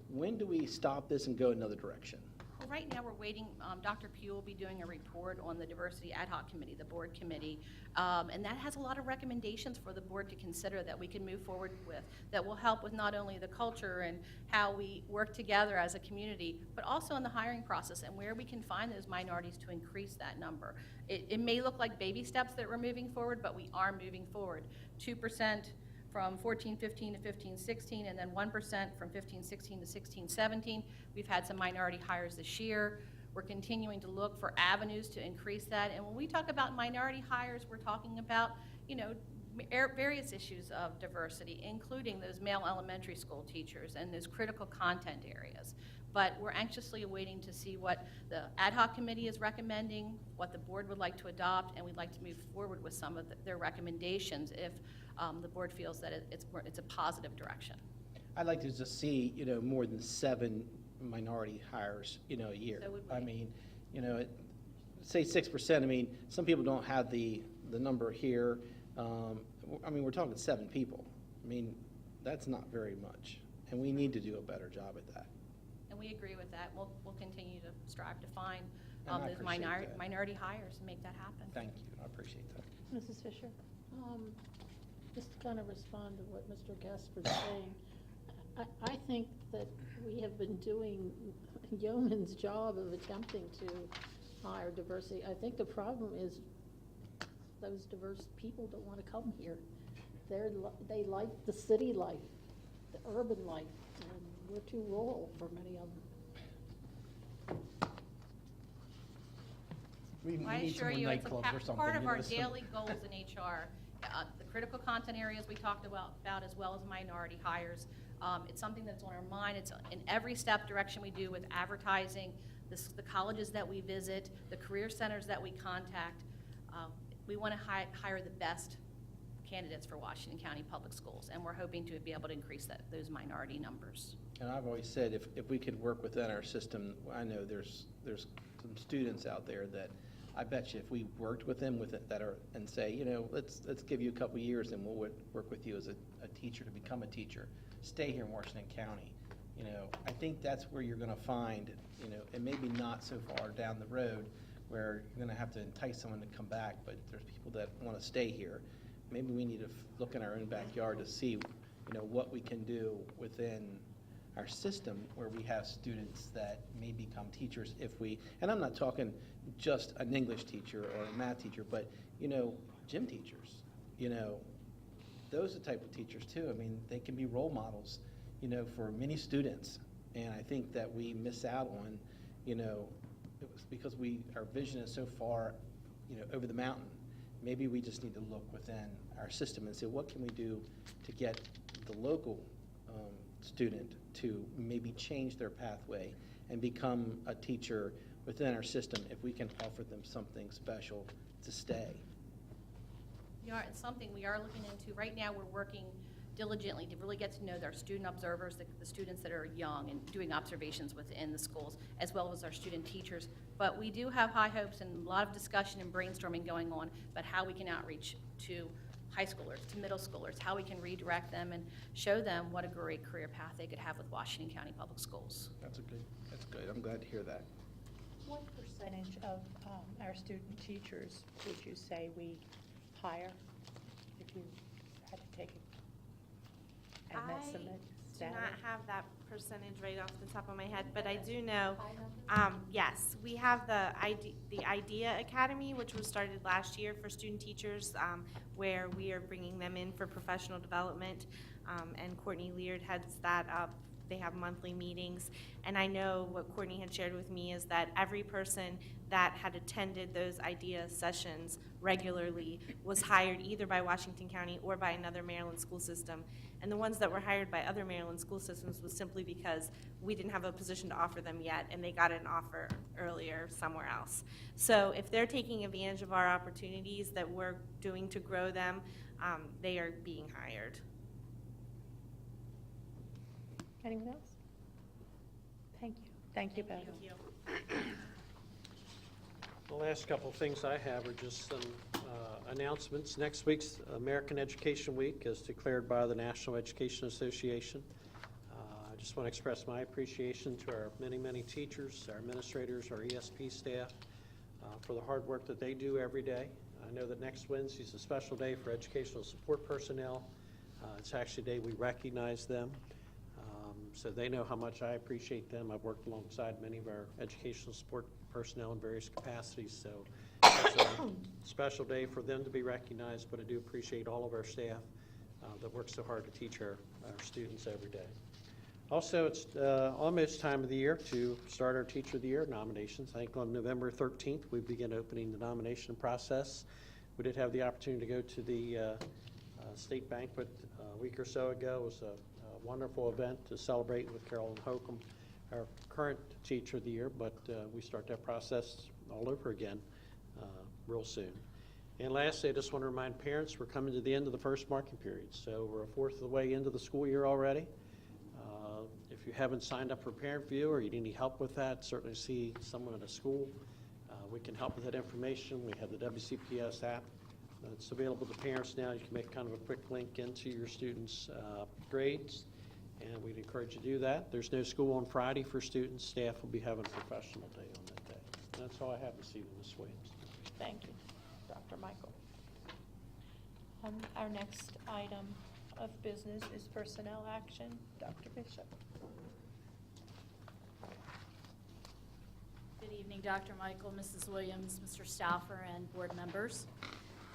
L: When do we stop this and go another direction?
S: Well, right now, we're waiting. Dr. Pugh will be doing a report on the Diversity Ad Hoc Committee, the board committee, and that has a lot of recommendations for the board to consider that we can move forward with, that will help with not only the culture and how we work together as a community, but also in the hiring process and where we can find those minorities to increase that number. It may look like baby steps that we're moving forward, but we are moving forward. 2% from 14-15 to 15-16, and then 1% from 15-16 to 16-17. We've had some minority hires this year. We're continuing to look for avenues to increase that. And when we talk about minority hires, we're talking about, you know, various issues of diversity, including those male elementary school teachers and those critical content areas. But we're anxiously awaiting to see what the ad hoc committee is recommending, what the board would like to adopt, and we'd like to move forward with some of their recommendations if the board feels that it's a positive direction.
L: I'd like to just see, you know, more than 7 minority hires, you know, a year.
S: So would we.
L: I mean, you know, say 6%. I mean, some people don't have the number here. I mean, we're talking 7 people. I mean, that's not very much, and we need to do a better job at that.
S: And we agree with that. We'll continue to strive to find
L: And I
S: those
L: appreciate that.
S: minority hires and make that happen.
L: Thank you. I appreciate that.
B: Mrs. Fisher?
D: Just to kind of respond to what Mr. Gasper's saying, I think that we have been doing yeoman's job of attempting to hire diversity. I think the problem is those diverse people don't want to come here. They like the city life, the urban life, and we're too rural for many of them.
L: We
S: I
L: need
S: assure
L: some
S: you, it's a
L: nightclubs or something.
S: part of
L: you
S: our
L: know, some-
S: daily goals in HR. The critical content areas we talked about as well as minority hires. It's something that's on our mind. It's in every step direction we do with advertising, the colleges that we visit, the career centers that we contact. We want to hire the best candidates for Washington County Public Schools, and we're hoping to be able to increase those minority numbers.
L: And I've always said, if we could work within our system, I know there's some students out there that I bet you if we worked with them and say, you know, let's give you a couple years and we'll work with you as a teacher to become a teacher, stay here in Washington County. You know, I think that's where you're going to find, you know, and maybe not so far down the road where you're going to have to entice someone to come back, but there's people that want to stay here. Maybe we need to look in our own backyard to see, you know, what we can do within our system where we have students that may become teachers and I'm not talking just an English teacher or a math teacher, but, you know, gym teachers, you know, those are the type of teachers too. I mean, they can be role models, you know, for many students. And I think that we miss out on, you know, it was because our vision is so far, you know, over the mountain. Maybe we just need to look within our system and say, what can we do to get the local student to maybe change their pathway and become a teacher within our system if we can offer them something special to stay.
S: It's something we are looking into. Right now, we're working diligently to really get to know our student observers, the students that are young and doing observations within the schools, as well as our student teachers. But we do have high hopes and a lot of discussion and brainstorming going on about how we can outreach to high schoolers, to middle schoolers, how we can redirect them and show them what a great career path they could have with Washington County Public Schools.
L: That's good. I'm glad to hear that.
B: What percentage of our student teachers would you say we hire if you had to take an estimate?
R: I do not have that percentage right off the top of my head, but I do know, yes, we have the IDEA Academy, which was started last year for student teachers, where we are bringing them in for professional development. and Courtney Leard heads that up. They have monthly meetings, and I know what Courtney had shared with me is that every person that had attended those IDEA sessions regularly was hired either by Washington County or by another Maryland school system. And the ones that were hired by other Maryland school systems was simply because we didn't have a position to offer them yet, and they got an offer earlier somewhere else. So if they're taking advantage of our opportunities that we're doing to grow them, they are being hired.
B: Anyone else? Thank you. Thank you, Beth.
H: The last couple of things I have are just some announcements. Next week's American Education Week is declared by the National Education Association. I just want to express my appreciation to our many, many teachers, our administrators, our ESP staff for the hard work that they do every day. I know that next Wednesday is a special day for educational support personnel. It's actually a day we recognize them. So they know how much I appreciate them. I've worked alongside many of our educational support personnel in various capacities, so it's a special day for them to be recognized, but I do appreciate all of our staff that work so hard to teach our students every day. Also, it's almost time of the year to start our Teacher of the Year nominations. I think on November 13th, we begin opening the nomination process. We did have the opportunity to go to the state banquet a week or so ago. It was a wonderful event to celebrate with Carolyn Holcomb, our current Teacher of the Year, but we start that process all over again real soon. And lastly, I just want to remind parents we're coming to the end of the first marking period, so we're a fourth of the way into the school year already. If you haven't signed up for Parent View or you need any help with that, certainly see someone at a school. We can help with that information. We have the WCPS app. It's available to parents now. You can make kind of a quick link into your students' grades, and we'd encourage you to do that. There's no school on Friday for students. Staff will be having a professional day on that day. And that's all I have this evening, Ms. Williams.
B: Thank you, Dr. Michael. Our next item of business is personnel action. Dr. Bishop.
T: Good evening, Dr. Michael, Mrs. Williams, Mr. Stauffer, and board members.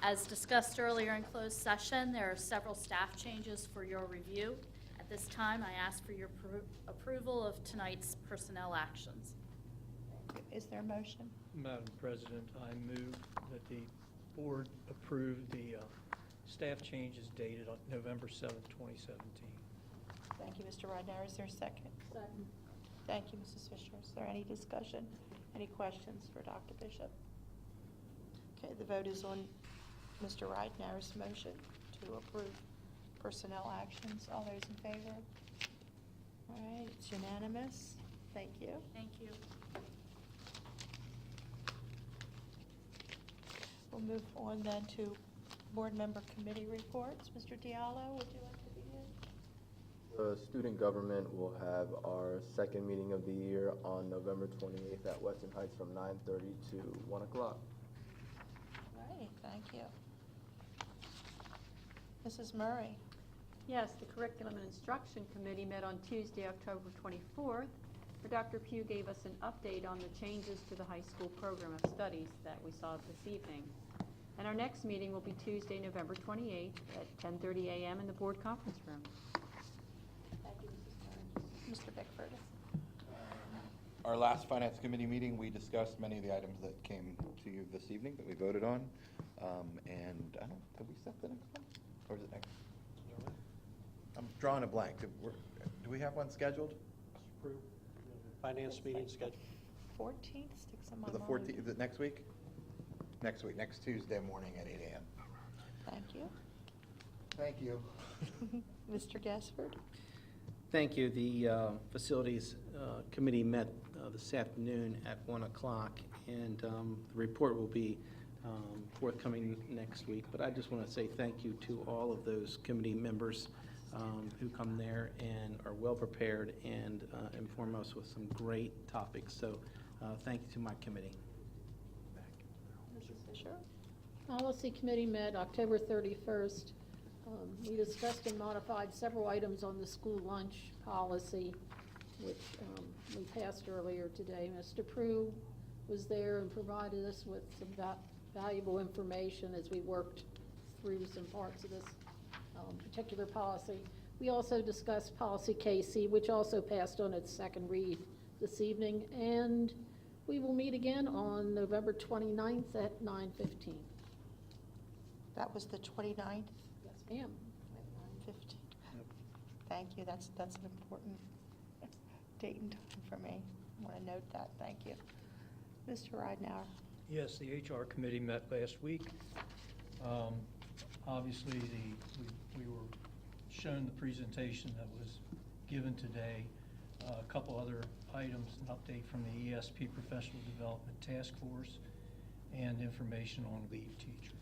T: As discussed earlier in closed session, there are several staff changes for your review. At this time, I ask for your approval of tonight's personnel actions.
B: Is there a motion?
M: Madam President, I move that the board approve the staff changes dated on November 7th, 2017.
B: Thank you, Mr. Rodner. Is there a second?
D: Second.
B: Thank you, Mrs. Fisher. Is there any discussion? Any questions for Dr. Bishop? Okay, the vote is on Mr. Rodner's motion to approve personnel actions. All those in favor? All right, it's unanimous. Thank you.
T: Thank you.
B: We'll move on then to board member committee reports. Mr. Diallo, would you like to begin?
N: The student government will have our second meeting of the year on November 28th at Weston Heights from 9:30 to 1 o'clock.
B: All right, thank you. Mrs. Murray.
K: Yes, the Curriculum and Instruction Committee met on Tuesday, October 24th, where Dr. Pugh gave us an update on the changes to the high school program of studies that we saw this evening. And our next meeting will be Tuesday, November 28th at 10:30 a.m. in the board conference room.
B: Thank you, Mrs. Murray. Mr. Bickford.
C: Our last Finance Committee meeting, we discussed many of the items that came to you this evening that we voted on. And I don't, have we set the next one? Or is it next? I'm drawing a blank. Do we have one scheduled?
H: Finance meeting scheduled.
B: 14th sticks in my
C: For the
B: mind.
C: 14th, is it next week? Next week, next Tuesday morning at 8 a.m.
B: Thank you.
C: Thank you.
B: Mr. Gaspard.
L: Thank you. The Facilities Committee met this afternoon at 1 o'clock, and the report will be forthcoming next week. But I just want to say thank you to all of those committee members who come there and are well-prepared and inform us with some great topics. So thank you to my committee.
B: Mrs. Fisher.
D: Policy Committee met October 31st. We discussed and modified several items on the school lunch policy, which we passed earlier today. Mr. Prue was there and provided us with some valuable information as we worked through some parts of this particular policy. We also discussed policy KC, which also passed on its second read this evening, and we will meet again on November 29th at 9:15.
B: That was the 29th,
D: Yes, ma'am.
B: 15. Thank you, that's an important date and time for me. I want to note that, thank you. Mr. Ridenhour.
M: Yes, the HR committee met last week. Obviously, we were shown the presentation that was given today. A couple other items, an update from the ESP Professional Development Task Force, and information on leave teachers.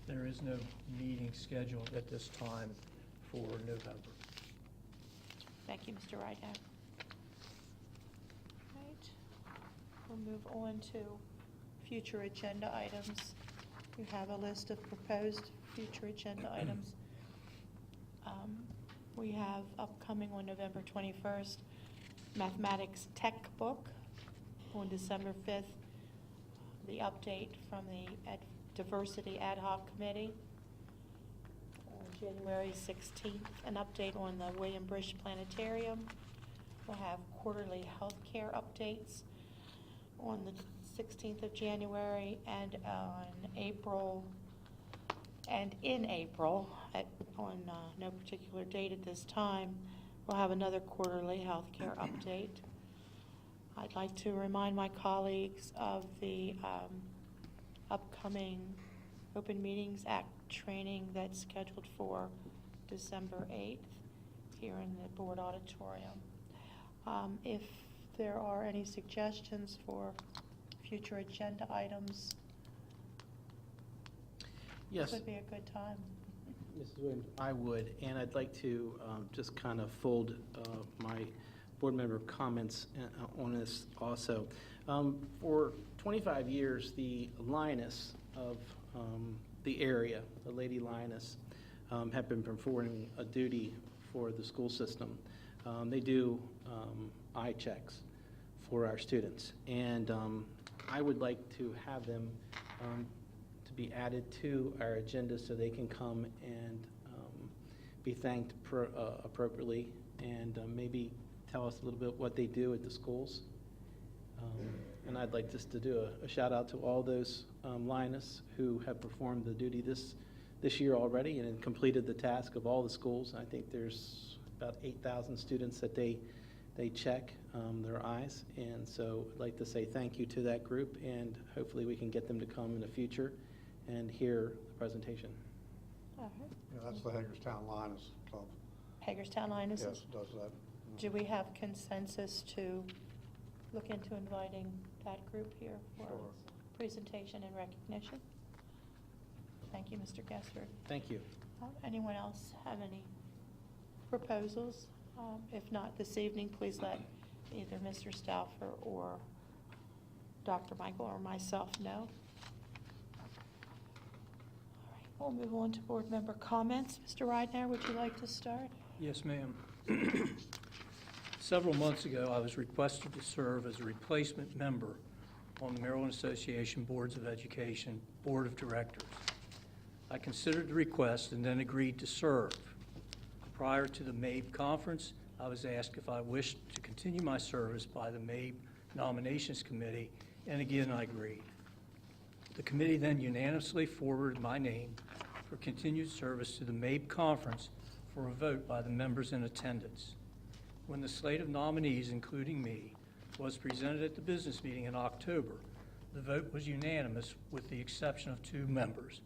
M: There is no meeting scheduled at this time for November.
B: Thank you, Mr. Ridenhour. Right, we'll move on to future agenda items. You have a list of proposed future agenda items. We have upcoming on November 21st, Mathematics Tech Book. On December 5th, the update from the Diversity Ad Hoc Committee. On January 16th, an update on the William Brish Planetarium. We'll have quarterly healthcare updates on the 16th of January, and in April, on no particular date at this time, we'll have another quarterly healthcare update. I'd like to remind my colleagues of the upcoming Open Meetings Act training that's scheduled for December 8th here in the board auditorium. If there are any suggestions for future agenda items,
L: Yes.
B: would be a good time.
L: Mrs. Williams, I would, and I'd like to just kind of fold my board member comments on this also. For 25 years, the lioness of the area, the Lady Lioness, have been performing a duty for the school system. They do eye checks for our students, and I would like to have them to be added to our agenda so they can come and be thanked appropriately, and maybe tell us a little bit what they do at the schools. And I'd like just to do a shout out to all those Lioness who have performed the duty this year already and completed the task of all the schools. I think there's about 8,000 students that they check their eyes, and so I'd like to say thank you to that group, and hopefully we can get them to come in the future and hear the presentation.
B: All right.
J: Yeah, that's the Hagerstown Lioness Club.
B: Hagerstown Lioness?
J: Yes, does that.
B: Do we have consensus to look into inviting that group here for
J: Sure.
B: presentation and recognition? Thank you, Mr. Gessler.
L: Thank you.
B: Anyone else have any proposals? If not this evening, please let either Mr. Stauffer or Dr. Michael or myself know. All right, we'll move on to board member comments. Mr. Ridenhour, would you like to start?
M: Yes, ma'am. Several months ago, I was requested to serve as a replacement member on the Maryland Association Boards of Education Board of Directors. I considered the request and then agreed to serve. Prior to the MABE conference, I was asked if I wished to continue my service by the MABE Nominations Committee, and again I agreed. The committee then unanimously forwarded my name for continued service to the MABE conference for a vote by the members in attendance. When the slate of nominees, including me, was presented at the business meeting in October, the vote was unanimous with the exception of 2 members.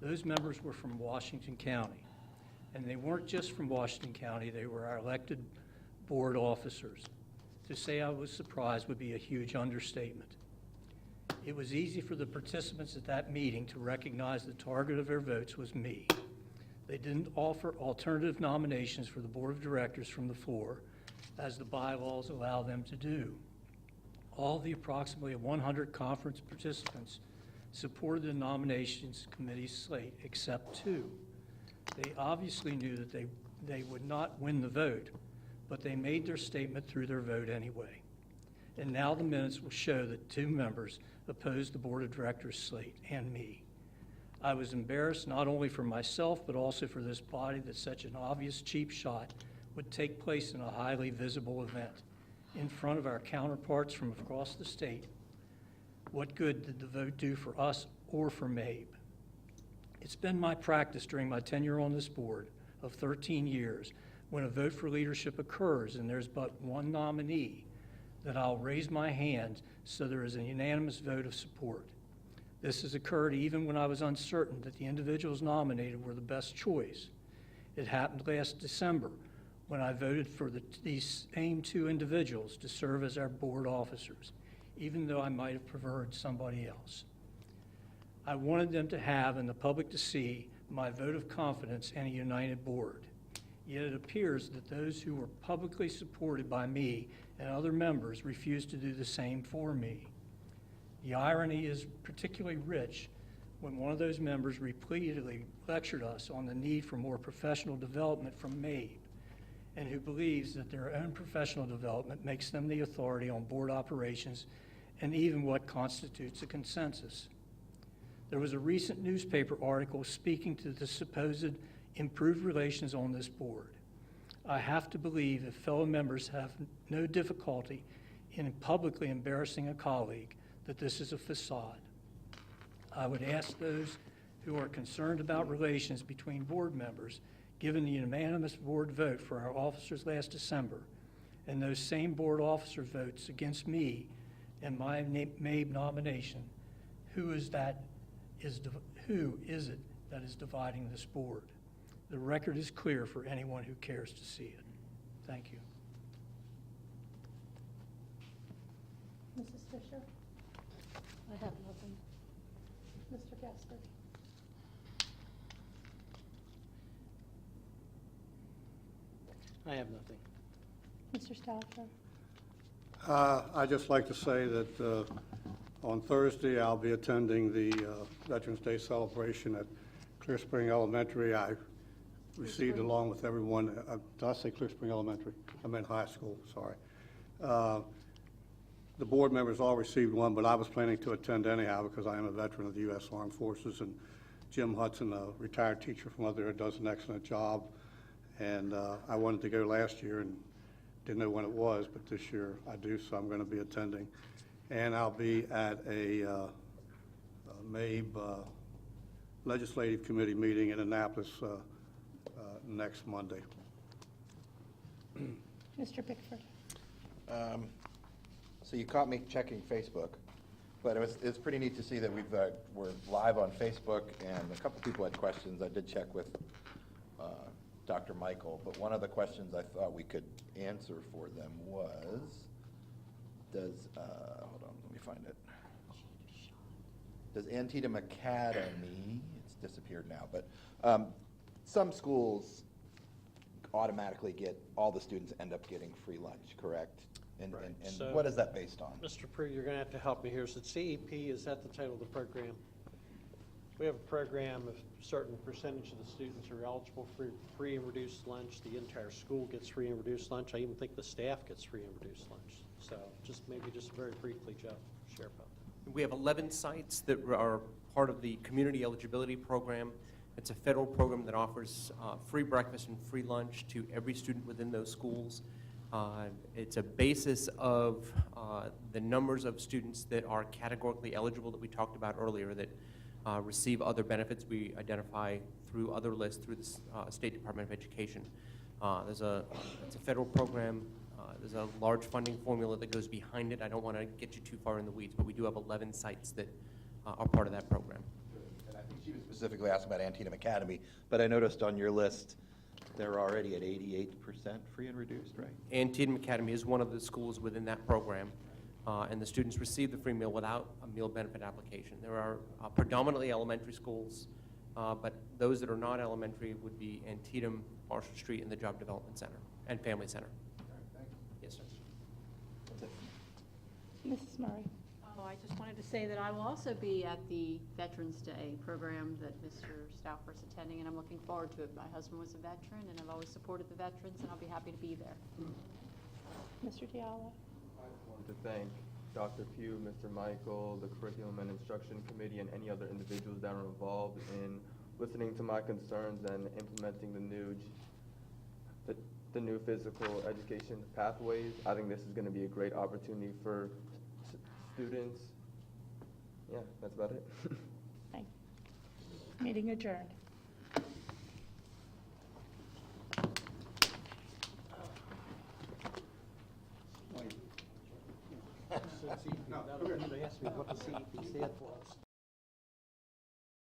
M: Those members were from Washington County. And they weren't just from Washington County, they were our elected board officers. To say I was surprised would be a huge understatement. It was easy for the participants at that meeting to recognize the target of their votes was me. They didn't offer alternative nominations for the board of directors from the floor, as the bylaws allow them to do. All the approximately 100 conference participants supported the nominations committee's slate, except 2. They obviously knew that they would not win the vote, but they made their statement through their vote anyway. And now the minutes will show that 2 members opposed the board of directors slate and me. I was embarrassed not only for myself, but also for this body that such an obvious cheap shot would take place in a highly visible event in front of our counterparts from across the state. What good did the vote do for us or for MABE? It's been my practice during my tenure on this board of 13 years, when a vote for leadership occurs and there's but one nominee, that I'll raise my hand so there is a unanimous vote of support. This has occurred even when I was uncertain that the individuals nominated were the best choice. It happened last December when I voted for these same two individuals to serve as our board officers, even though I might have preferred somebody else. I wanted them to have and the public to see my vote of confidence in a united board. Yet it appears that those who were publicly supported by me and other members refused to do the same for me. The irony is particularly rich when one of those members repeatedly lectured us on the need for more professional development from MABE, and who believes that their own professional development makes them the authority on board operations and even what constitutes a consensus. There was a recent newspaper article speaking to the supposed improved relations on this board. I have to believe that fellow members have no difficulty in publicly embarrassing a colleague that this is a facade. I would ask those who are concerned about relations between board members, given the unanimous board vote for our officers last December, and those same board officer votes against me and my MABE nomination, who is it that is dividing this board? The record is clear for anyone who cares to see it. Thank you.
B: Mrs. Fisher? I have nothing. Mr. Gaspar?
L: I have nothing.
B: Mr. Stauffer?
J: I'd just like to say that on Thursday, I'll be attending the Veterans Day celebration at Clear Spring Elementary. I received, along with everyone, did I say Clear Spring Elementary? I meant high school, sorry. The board members all received one, but I was planning to attend anyhow because I am a veteran of the U.S. Armed Forces, and Jim Hudson, a retired teacher from up there, does an excellent job. And I wanted to go last year and didn't know when it was, but this year I do, so I'm going to be attending. And I'll be at a MABE Legislative Committee meeting in Annapolis next Monday.
B: Mr. Bickford?
C: So you caught me checking Facebook, but it's pretty neat to see that we're live on Facebook, and a couple people had questions. I did check with Dr. Michael, but one of the questions I thought we could answer for them was, hold on, let me find it. Does Antietam Academy, it's disappeared now, but some schools automatically all the students end up getting free lunch, correct? And
H: So,
C: what is that based on?
H: Mr. Prue, you're going to have to help me here. So CEP, is that the title of the program? We have a program of certain percentage of the students are eligible for free and reduced lunch. The entire school gets free and reduced lunch. I even think the staff gets free and reduced lunch. So just very briefly, Jeff, share about that.
I: We have 11 sites that are part of the Community Eligibility Program. It's a federal program that offers free breakfast and free lunch to every student within those schools. It's a basis of the numbers of students that are categorically eligible that we talked about earlier that receive other benefits we identify through other lists through the State Department of Education. It's a federal program. There's a large funding formula that goes behind it. I don't want to get you too far in the weeds, but we do have 11 sites that are part of that program.
C: And I think she was specifically asking about Antietam Academy, but I noticed on your list they're already at 88% free and reduced, right?
I: Antietam Academy is one of the schools within that program, and the students receive the free meal without a meal benefit application. There are predominantly elementary schools, but those that are not elementary would be Antietam, Marshall Street, and the Job Development Center and Family Center. Yes, sir.
B: Mrs. Murray?
K: Oh, I just wanted to say that I will also be at the Veterans Day program that Mr. Stauffer is attending, and I'm looking forward to it. My husband was a veteran, and I've always supported the veterans, and I'll be happy to be there.
B: Mr. Diallo?
N: I want to thank Dr. Pugh, Mr. Michael, the Curriculum and Instruction Committee, and any other individuals that are involved in listening to my concerns and implementing the new physical education pathways. I think this is going to be a great opportunity for students. Yeah, that's about it.
B: Thank you. Meeting adjourned.
H: They asked me what the CEP stands for.